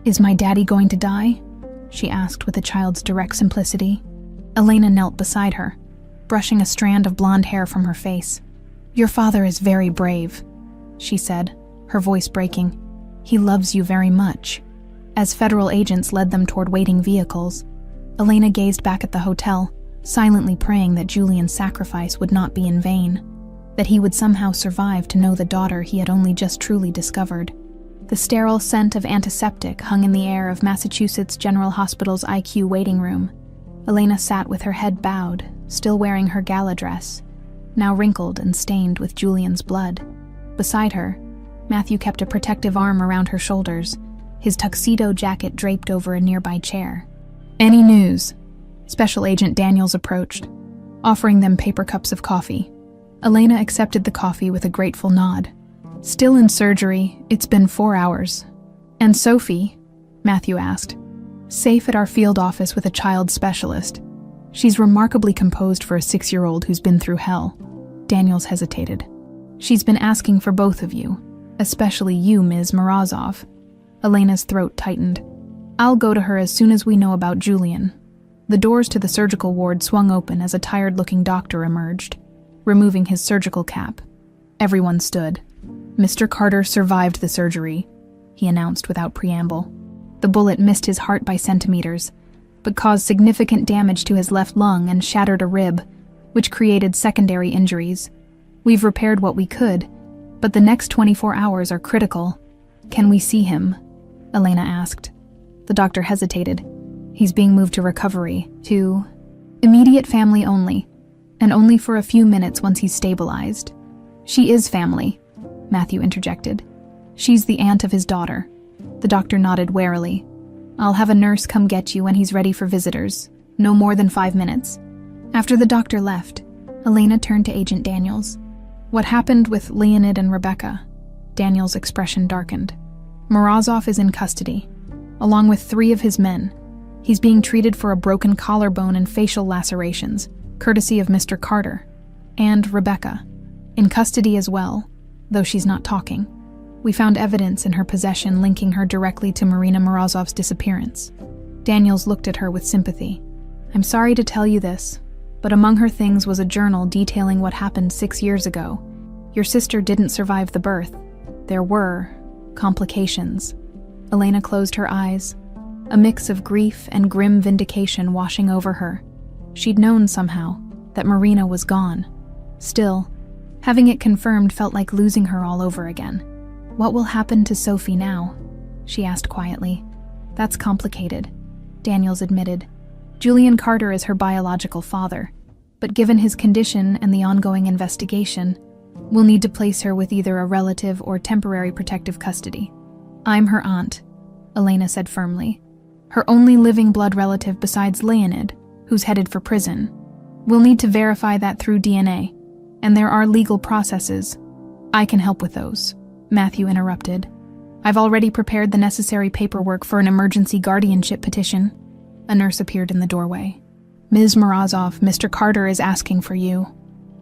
"Is my daddy going to die?" she asked with a child's direct simplicity. Elena knelt beside her, brushing a strand of blonde hair from her face. "Your father is very brave," she said, her voice breaking. "He loves you very much." As federal agents led them toward waiting vehicles, Elena gazed back at the hotel, silently praying that Julian's sacrifice would not be in vain, that he would somehow survive to know the daughter he had only just truly discovered. The sterile scent of antiseptic hung in the air of Massachusetts General Hospital's IQ waiting room. Elena sat with her head bowed, still wearing her gala dress, now wrinkled and stained with Julian's blood. Beside her, Matthew kept a protective arm around her shoulders, his tuxedo jacket draped over a nearby chair. "Any news?" Special Agent Daniels approached, offering them paper cups of coffee. Elena accepted the coffee with a grateful nod. "Still in surgery, it's been 4 hours. And Sophie?" Matthew asked. "Safe at our field office with a child specialist. She's remarkably composed for a 6-year-old who's been through hell." Daniels hesitated. "She's been asking for both of you." Especially you, Ms. Morozov. Elena's throat tightened. I'll go to her as soon as we know about Julian. The doors to the surgical ward swung open as a tired-looking doctor emerged, removing his surgical cap. Everyone stood. Mr. Carter survived the surgery, he announced without preamble. The bullet missed his heart by centimeters, but caused significant damage to his left lung and shattered a rib, which created secondary injuries. We've repaired what we could, but the next 24 hours are critical. Can we see him? Elena asked. The doctor hesitated. He's being moved to recovery, to immediate family only, and only for a few minutes once he's stabilized. She is family, Matthew interjected. She's the aunt of his daughter. The doctor nodded warily. I'll have a nurse come get you when he's ready for visitors. No more than 5 minutes. After the doctor left, Elena turned to Agent Daniels. What happened with Leonid and Rebecca? Daniels' expression darkened. Morozov is in custody, along with 3 of his men. He's being treated for a broken collarbone and facial lacerations, courtesy of Mr. Carter. And Rebecca, in custody as well, though she's not talking. We found evidence in her possession linking her directly to Marina Morozov's disappearance. Daniels looked at her with sympathy. I'm sorry to tell you this, but among her things was a journal detailing what happened 6 years ago. Your sister didn't survive the birth. There were complications. Elena closed her eyes, a mix of grief and grim vindication washing over her. She'd known somehow that Marina was gone. Still, having it confirmed felt like losing her all over again. What will happen to Sophie now? She asked quietly. That's complicated, Daniels admitted. Julian Carter is her biological father, but given his condition and the ongoing investigation, we'll need to place her with either a relative or temporary protective custody. I'm her aunt, Elena said firmly. Her only living blood relative besides Leonid, who's headed for prison. We'll need to verify that through DNA, and there are legal processes. I can help with those, Matthew interrupted. I've already prepared the necessary paperwork for an emergency guardianship petition. A nurse appeared in the doorway. Ms. Morozov, Mr. Carter is asking for you.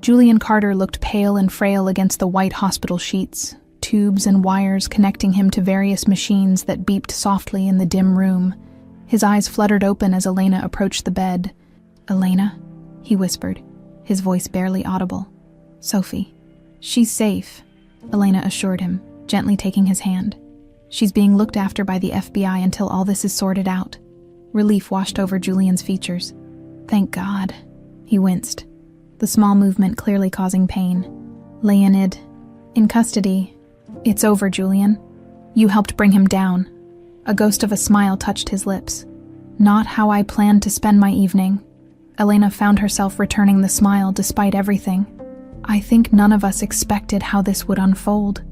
Julian Carter looked pale and frail against the white hospital sheets, tubes and wires connecting him to various machines that beeped softly in the dim room. His eyes fluttered open as Elena approached the bed. Elena, he whispered, his voice barely audible. Sophie. She's safe, Elena assured him, gently taking his hand. She's being looked after by the FBI until all this is sorted out. Relief washed over Julian's features. Thank God, he winced, the small movement clearly causing pain. Leonid, in custody. It's over, Julian. You helped bring him down. A ghost of a smile touched his lips. Not how I planned to spend my evening. Elena found herself returning the smile despite everything. I think none of us expected how this would unfold.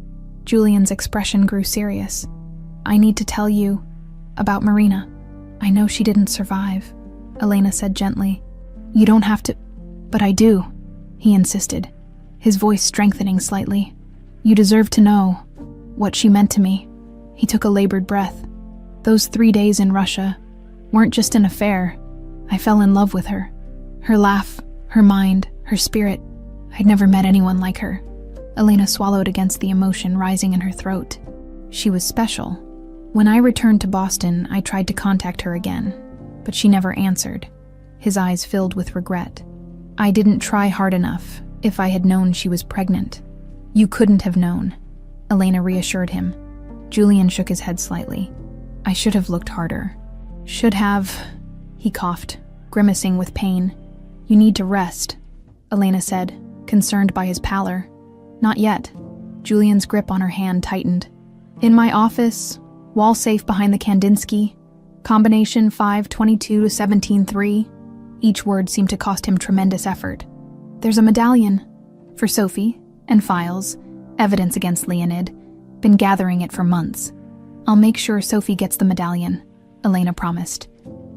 Julian's expression grew serious. I need to tell you about Marina. I know she didn't survive, Elena said gently. You don't have to, but I do, he insisted, his voice strengthening slightly. You deserve to know what she meant to me. He took a labored breath. Those 3 days in Russia weren't just an affair. I fell in love with her. Her laugh, her mind, her spirit. I'd never met anyone like her. Elena swallowed against the emotion rising in her throat. She was special. When I returned to Boston, I tried to contact her again, but she never answered. His eyes filled with regret. I didn't try hard enough. If I had known she was pregnant. You couldn't have known, Elena reassured him. Julian shook his head slightly. I should have looked harder. Should have, he coughed, grimacing with pain. You need to rest, Elena said, concerned by his pallor. Not yet. Julian's grip on her hand tightened. In my office, wall safe behind the Kandinsky, combination 522 to 173. Each word seemed to cost him tremendous effort. There's a medallion for Sophie and files, evidence against Leonid. Been gathering it for months. I'll make sure Sophie gets the medallion, Elena promised.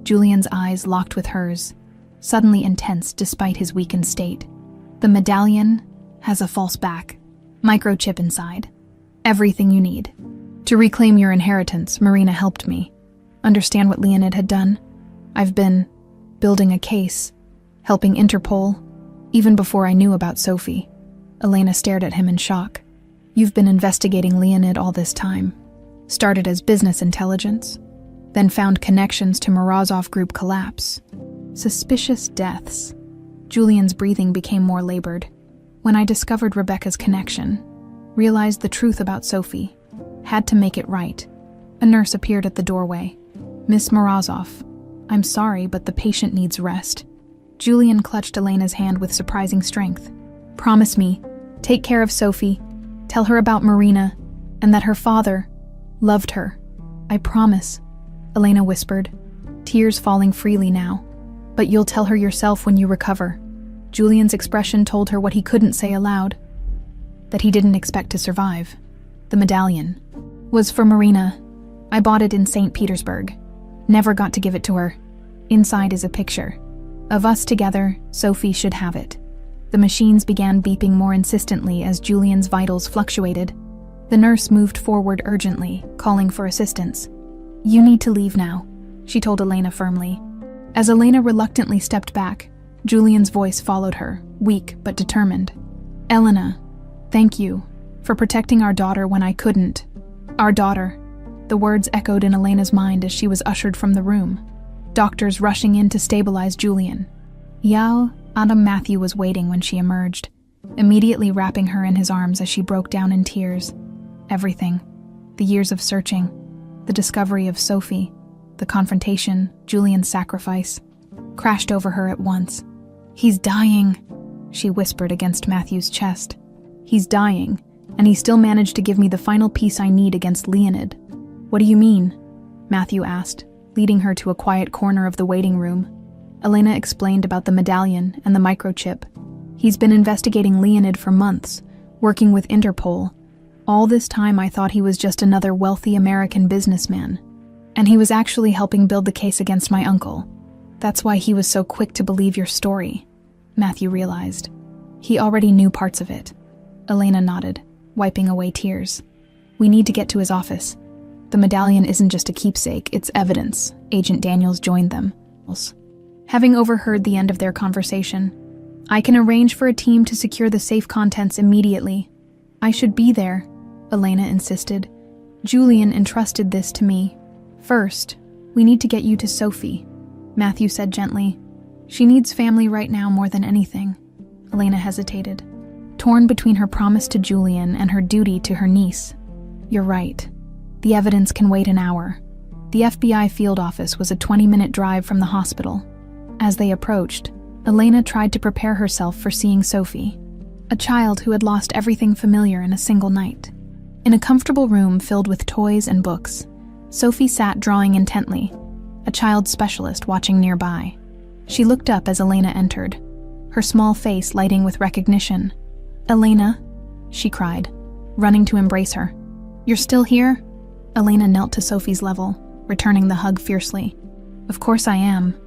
Julian's eyes locked with hers, suddenly intense despite his weakened state. The medallion has a false back, microchip inside. Everything you need. To reclaim your inheritance, Marina helped me. Understand what Leonid had done? I've been building a case, helping Interpol, even before I knew about Sophie. Elena stared at him in shock. You've been investigating Leonid all this time. Started as business intelligence, then found connections to Morozov Group collapse. Suspicious deaths. Julian's breathing became more labored. When I discovered Rebecca's connection, realized the truth about Sophie, had to make it right. A nurse appeared at the doorway. Miss Morozov, I'm sorry, but the patient needs rest. Julian clutched Elena's hand with surprising strength. Promise me, take care of Sophie, tell her about Marina, and that her father loved her. I promise, Elena whispered, tears falling freely now. But you'll tell her yourself when you recover. Julian's expression told her what he couldn't say aloud, that he didn't expect to survive. The medallion was for Marina. I bought it in St. Petersburg. Never got to give it to her. Inside is a picture. Of us together, Sophie should have it. The machines began beeping more insistently as Julian's vitals fluctuated. The nurse moved forward urgently, calling for assistance. You need to leave now, she told Elena firmly. As Elena reluctantly stepped back, Julian's voice followed her, weak but determined. Elena, thank you for protecting our daughter when I couldn't. Our daughter. The words echoed in Elena's mind as she was ushered from the room. Doctors rushing in to stabilize Julian. Yao, Adam Matthew was waiting when she emerged, immediately wrapping her in his arms as she broke down in tears. Everything. The years of searching, the discovery of Sophie, the confrontation, Julian's sacrifice, crashed over her at once. He's dying, she whispered against Matthew's chest. He's dying, and he still managed to give me the final piece I need against Leonid. What do you mean? Matthew asked, leading her to a quiet corner of the waiting room. Elena explained about the medallion and the microchip. He's been investigating Leonid for months, working with Interpol. All this time I thought he was just another wealthy American businessman. And he was actually helping build the case against my uncle. That's why he was so quick to believe your story, Matthew realized. He already knew parts of it. Elena nodded, wiping away tears. We need to get to his office. The medallion isn't just a keepsake, it's evidence. Agent Daniels joined them. Having overheard the end of their conversation, I can arrange for a team to secure the safe contents immediately. I should be there, Elena insisted. Julian entrusted this to me. First, we need to get you to Sophie, Matthew said gently. She needs family right now more than anything. Elena hesitated, torn between her promise to Julian and her duty to her niece. You're right. The evidence can wait an hour. The FBI field office was a 20-minute drive from the hospital. As they approached, Elena tried to prepare herself for seeing Sophie, a child who had lost everything familiar in a single night. In a comfortable room filled with toys and books, Sophie sat drawing intently, a child specialist watching nearby. She looked up as Elena entered, her small face lighting with recognition. Elena, she cried, running to embrace her. You're still here? Elena knelt to Sophie's level, returning the hug fiercely. Of course I am.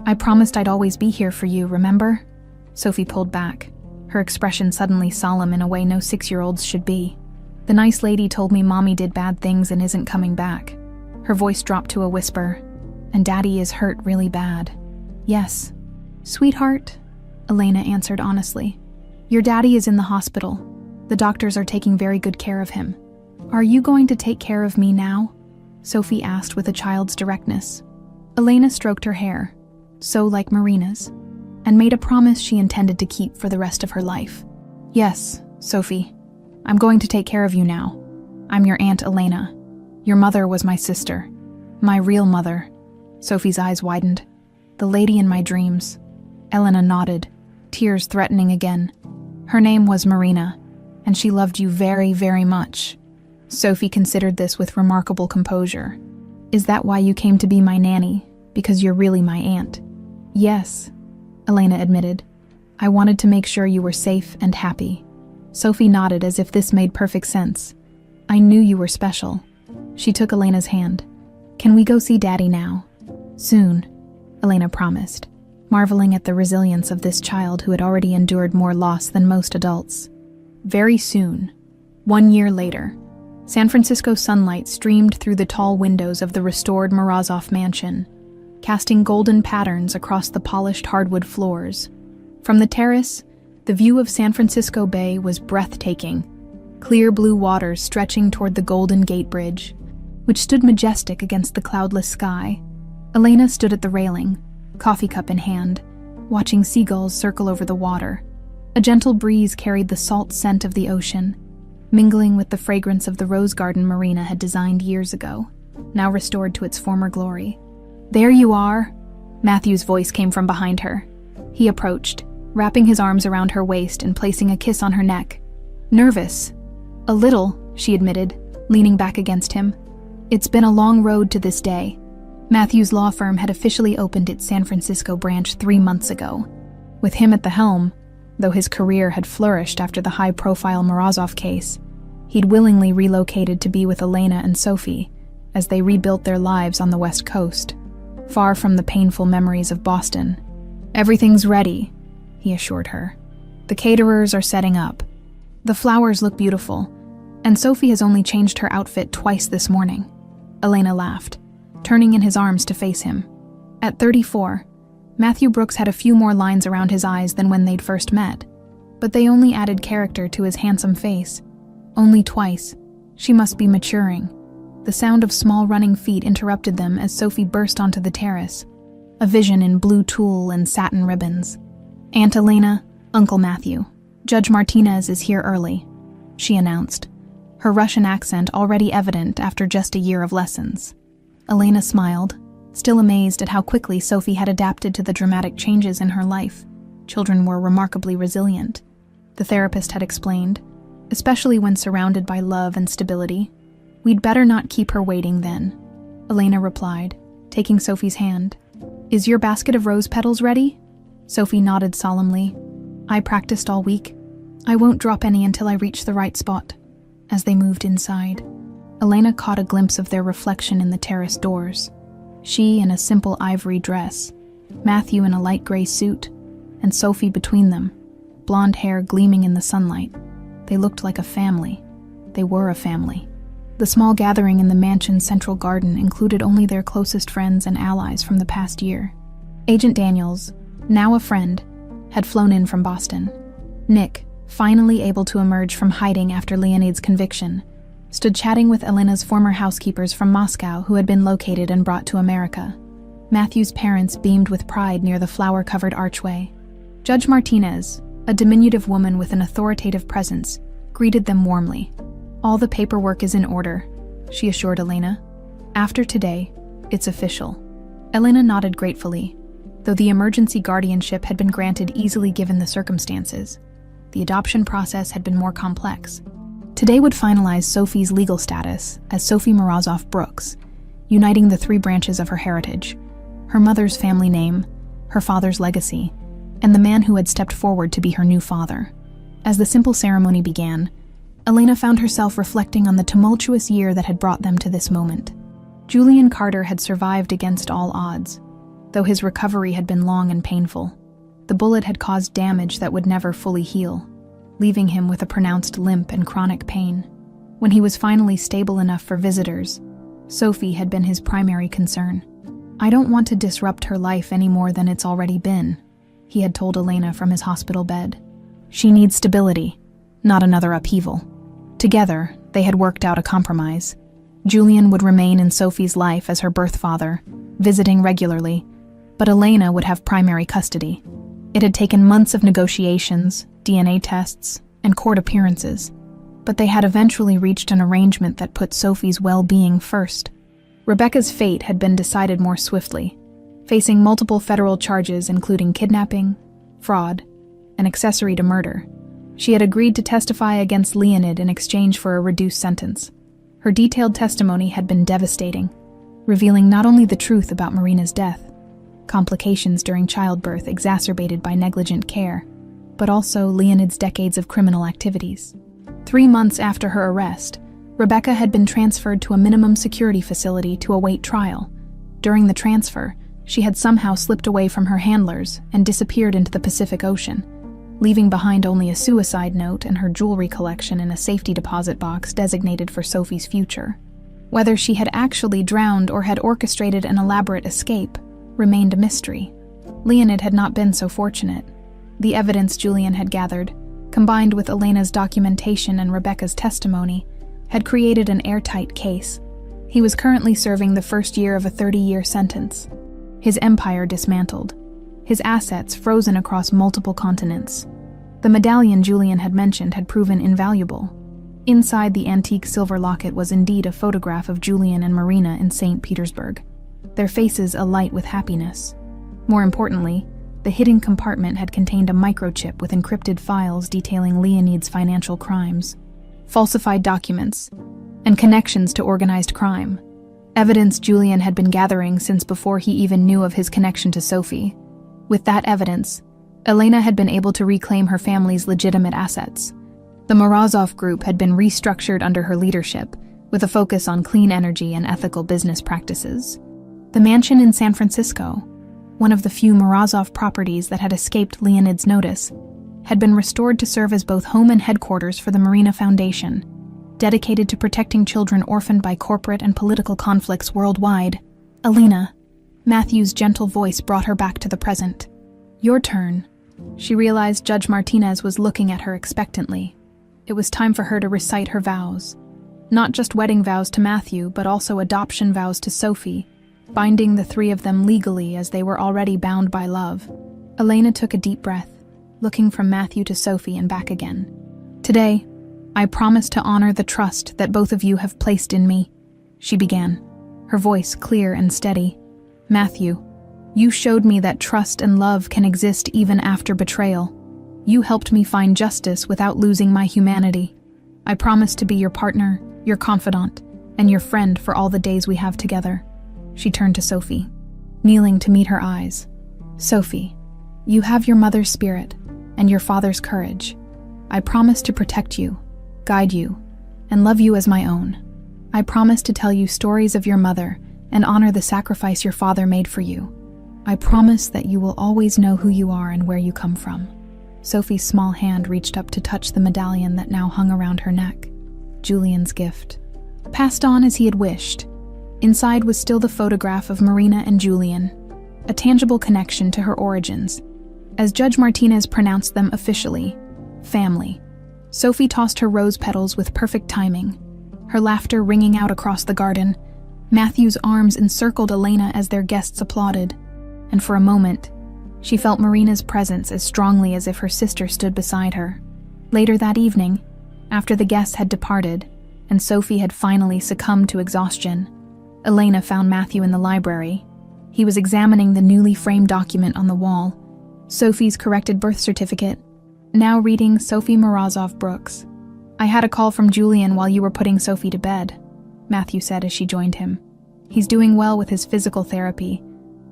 I promised I'd always be here for you, remember? Sophie pulled back, her expression suddenly solemn in a way no 6-year-olds should be. The nice lady told me Mommy did bad things and isn't coming back. Her voice dropped to a whisper. And Daddy is hurt really bad. Yes. Sweetheart, Elena answered honestly. Your daddy is in the hospital. The doctors are taking very good care of him. Are you going to take care of me now? Sophie asked with a child's directness. Elena stroked her hair, so like Marina's, and made a promise she intended to keep for the rest of her life. Yes, Sophie. I'm going to take care of you now. I'm your Aunt Elena. Your mother was my sister. My real mother. Sophie's eyes widened. The lady in my dreams. Elena nodded, tears threatening again. Her name was Marina, and she loved you very, very much. Sophie considered this with remarkable composure. Is that why you came to be my nanny? Because you're really my aunt? Yes, Elena admitted. I wanted to make sure you were safe and happy. Sophie nodded as if this made perfect sense. I knew you were special. She took Elena's hand. Can we go see Daddy now? Soon, Elena promised, marveling at the resilience of this child who had already endured more loss than most adults. Very soon, 1 year later, San Francisco sunlight streamed through the tall windows of the restored Morozov mansion, casting golden patterns across the polished hardwood floors. From the terrace, the view of San Francisco Bay was breathtaking. clear blue waters stretching toward the Golden Gate Bridge, which stood majestic against the cloudless sky. Elena stood at the railing, coffee cup in hand, watching seagulls circle over the water. A gentle breeze carried the salt scent of the ocean, mingling with the fragrance of the rose garden Marina had designed years ago, now restored to its former glory. "There you are!" Matthew's voice came from behind her. He approached, wrapping his arms around her waist and placing a kiss on her neck. "Nervous?" "A little," she admitted, leaning back against him. "It's been a long road to this day." Matthew's law firm had officially opened its San Francisco branch 3 months ago. With him at the helm, though his career had flourished after the high-profile Morozov case, he'd willingly relocated to be with Elena and Sophie as they rebuilt their lives on the West Coast, far from the painful memories of Boston. "Everything's ready," he assured her. "The caterers are setting up. The flowers look beautiful, and Sophie has only changed her outfit twice this morning." Elena laughed, turning in his arms to face him. At 34, Matthew Brooks had a few more lines around his eyes than when they'd first met, but they only added character to his handsome face. Only twice. She must be maturing. The sound of small running feet interrupted them as Sophie burst onto the terrace, a vision in blue tulle and satin ribbons. "Aunt Elena, Uncle Matthew, Judge Martinez is here early," she announced, her Russian accent already evident after just a year of lessons. Elena smiled, still amazed at how quickly Sophie had adapted to the dramatic changes in her life. Children were remarkably resilient, the therapist had explained, especially when surrounded by love and stability. "We'd better not keep her waiting then," Elena replied, taking Sophie's hand. "Is your basket of rose petals ready?" Sophie nodded solemnly. "I practiced all week. I won't drop any until I reach the right spot." As they moved inside, Elena caught a glimpse of their reflection in the terrace doors. She in a simple ivory dress, Matthew in a light gray suit, and Sophie between them, blonde hair gleaming in the sunlight. They looked like a family. They were a family. The small gathering in the mansion's central garden included only their closest friends and allies from the past year. Agent Daniels, now a friend, had flown in from Boston. Nick, finally able to emerge from hiding after Leonid's conviction, stood chatting with Elena's former housekeepers from Moscow who had been located and brought to America. Matthew's parents beamed with pride near the flower-covered archway. Judge Martinez, a diminutive woman with an authoritative presence, greeted them warmly. "All the paperwork is in order," she assured Elena. "After today, it's official." Elena nodded gratefully, though the emergency guardianship had been granted easily given the circumstances. The adoption process had been more complex. Today would finalize Sophie's legal status as Sophie Morozov Brooks, uniting the 3 branches of her heritage: her mother's family name, her father's legacy, and the man who had stepped forward to be her new father. As the simple ceremony began, Elena found herself reflecting on the tumultuous year that had brought them to this moment. Julian Carter had survived against all odds, though his recovery had been long and painful. The bullet had caused damage that would never fully heal, leaving him with a pronounced limp and chronic pain. When he was finally stable enough for visitors, Sophie had been his primary concern. "I don't want to disrupt her life any more than it's already been," he had told Elena from his hospital bed. "She needs stability, not another upheaval." Together, they had worked out a compromise. Julian would remain in Sophie's life as her birth father, visiting regularly, but Elena would have primary custody. It had taken months of negotiations, DNA tests, and court appearances, but they had eventually reached an arrangement that put Sophie's well-being first. Rebecca's fate had been decided more swiftly, facing multiple federal charges including kidnapping, fraud, and accessory to murder. She had agreed to testify against Leonid in exchange for a reduced sentence. Her detailed testimony had been devastating, revealing not only the truth about Marina's death, complications during childbirth exacerbated by negligent care, but also Leonid's decades of criminal activities. 3 months after her arrest, Rebecca had been transferred to a minimum security facility to await trial. During the transfer, she had somehow slipped away from her handlers and disappeared into the Pacific Ocean, leaving behind only a suicide note and her jewelry collection in a safety deposit box designated for Sophie's future. Whether she had actually drowned or had orchestrated an elaborate escape remained a mystery. Leonid had not been so fortunate. The evidence Julian had gathered, combined with Elena's documentation and Rebecca's testimony, had created an airtight case. He was currently serving the first year of a 30-year sentence. His empire dismantled. His assets frozen across multiple continents. The medallion Julian had mentioned had proven invaluable. Inside the antique silver locket was indeed a photograph of Julian and Marina in St. Petersburg, their faces alight with happiness. More importantly, the hidden compartment had contained a microchip with encrypted files detailing Leonid's financial crimes, falsified documents, and connections to organized crime. Evidence Julian had been gathering since before he even knew of his connection to Sophie. With that evidence, Elena had been able to reclaim her family's legitimate assets. The Morozov Group had been restructured under her leadership, with a focus on clean energy and ethical business practices. The mansion in San Francisco, one of the few Morozov properties that had escaped Leonid's notice, had been restored to serve as both home and headquarters for the Marina Foundation, dedicated to protecting children orphaned by corporate and political conflicts worldwide. Elena, Matthew's gentle voice brought her back to the present. Your turn. She realized Judge Martinez was looking at her expectantly. It was time for her to recite her vows. Not just wedding vows to Matthew, but also adoption vows to Sophie, binding the three of them legally as they were already bound by love. Elena took a deep breath, looking from Matthew to Sophie and back again. Today, I promise to honor the trust that both of you have placed in me, she began, her voice clear and steady. Matthew, you showed me that trust and love can exist even after betrayal. You helped me find justice without losing my humanity. I promise to be your partner, your confidant, and your friend for all the days we have together. She turned to Sophie, kneeling to meet her eyes. Sophie, you have your mother's spirit and your father's courage. I promise to protect you, guide you, and love you as my own. I promise to tell you stories of your mother and honor the sacrifice your father made for you. I promise that you will always know who you are and where you come from. Sophie's small hand reached up to touch the medallion that now hung around her neck. Julian's gift. Passed on as he had wished. Inside was still the photograph of Marina and Julian, a tangible connection to her origins. As Judge Martinez pronounced them officially, family. Sophie tossed her rose petals with perfect timing, her laughter ringing out across the garden. Matthew's arms encircled Elena as their guests applauded, and for a moment, she felt Marina's presence as strongly as if her sister stood beside her. Later that evening, after the guests had departed, and Sophie had finally succumbed to exhaustion, Elena found Matthew in the library. He was examining the newly framed document on the wall, Sophie's corrected birth certificate, now reading Sophie Morozov Brooks. I had a call from Julian while you were putting Sophie to bed, Matthew said as she joined him. He's doing well with his physical therapy.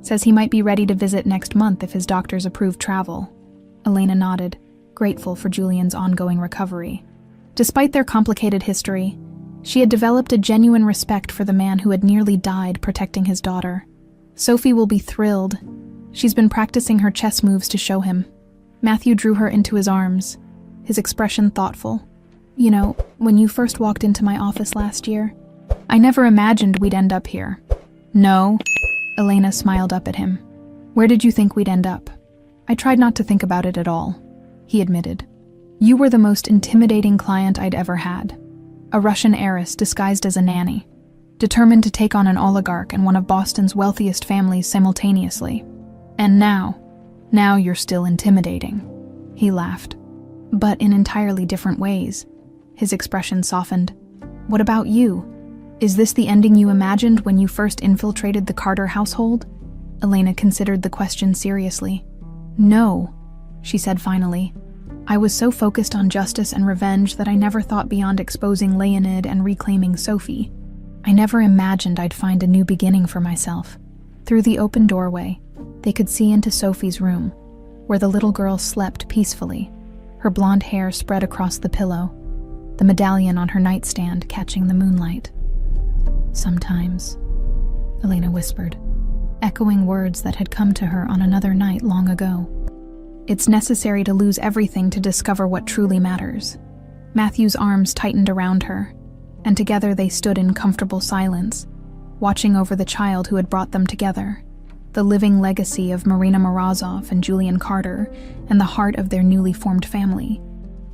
Says he might be ready to visit next month if his doctors approve travel. Elena nodded, grateful for Julian's ongoing recovery. Despite their complicated history, she had developed a genuine respect for the man who had nearly died protecting his daughter. Sophie will be thrilled. She's been practicing her chess moves to show him. Matthew drew her into his arms, his expression thoughtful. You know, when you first walked into my office last year, I never imagined we'd end up here. No, Elena smiled up at him. Where did you think we'd end up? I tried not to think about it at all, he admitted. You were the most intimidating client I'd ever had. A Russian heiress disguised as a nanny, determined to take on an oligarch and one of Boston's wealthiest families simultaneously. And now you're still intimidating. He laughed, but in entirely different ways. His expression softened. What about you? Is this the ending you imagined when you first infiltrated the Carter household? Elena considered the question seriously. No, she said finally. I was so focused on justice and revenge that I never thought beyond exposing Leonid and reclaiming Sophie. I never imagined I'd find a new beginning for myself. Through the open doorway, they could see into Sophie's room, where the little girl slept peacefully, her blonde hair spread across the pillow, the medallion on her nightstand catching the moonlight. Sometimes, Elena whispered, echoing words that had come to her on another night long ago. It's necessary to lose everything to discover what truly matters. Matthew's arms tightened around her, and together they stood in comfortable silence, watching over the child who had brought them together, the living legacy of Marina Morozov and Julian Carter, and the heart of their newly formed family.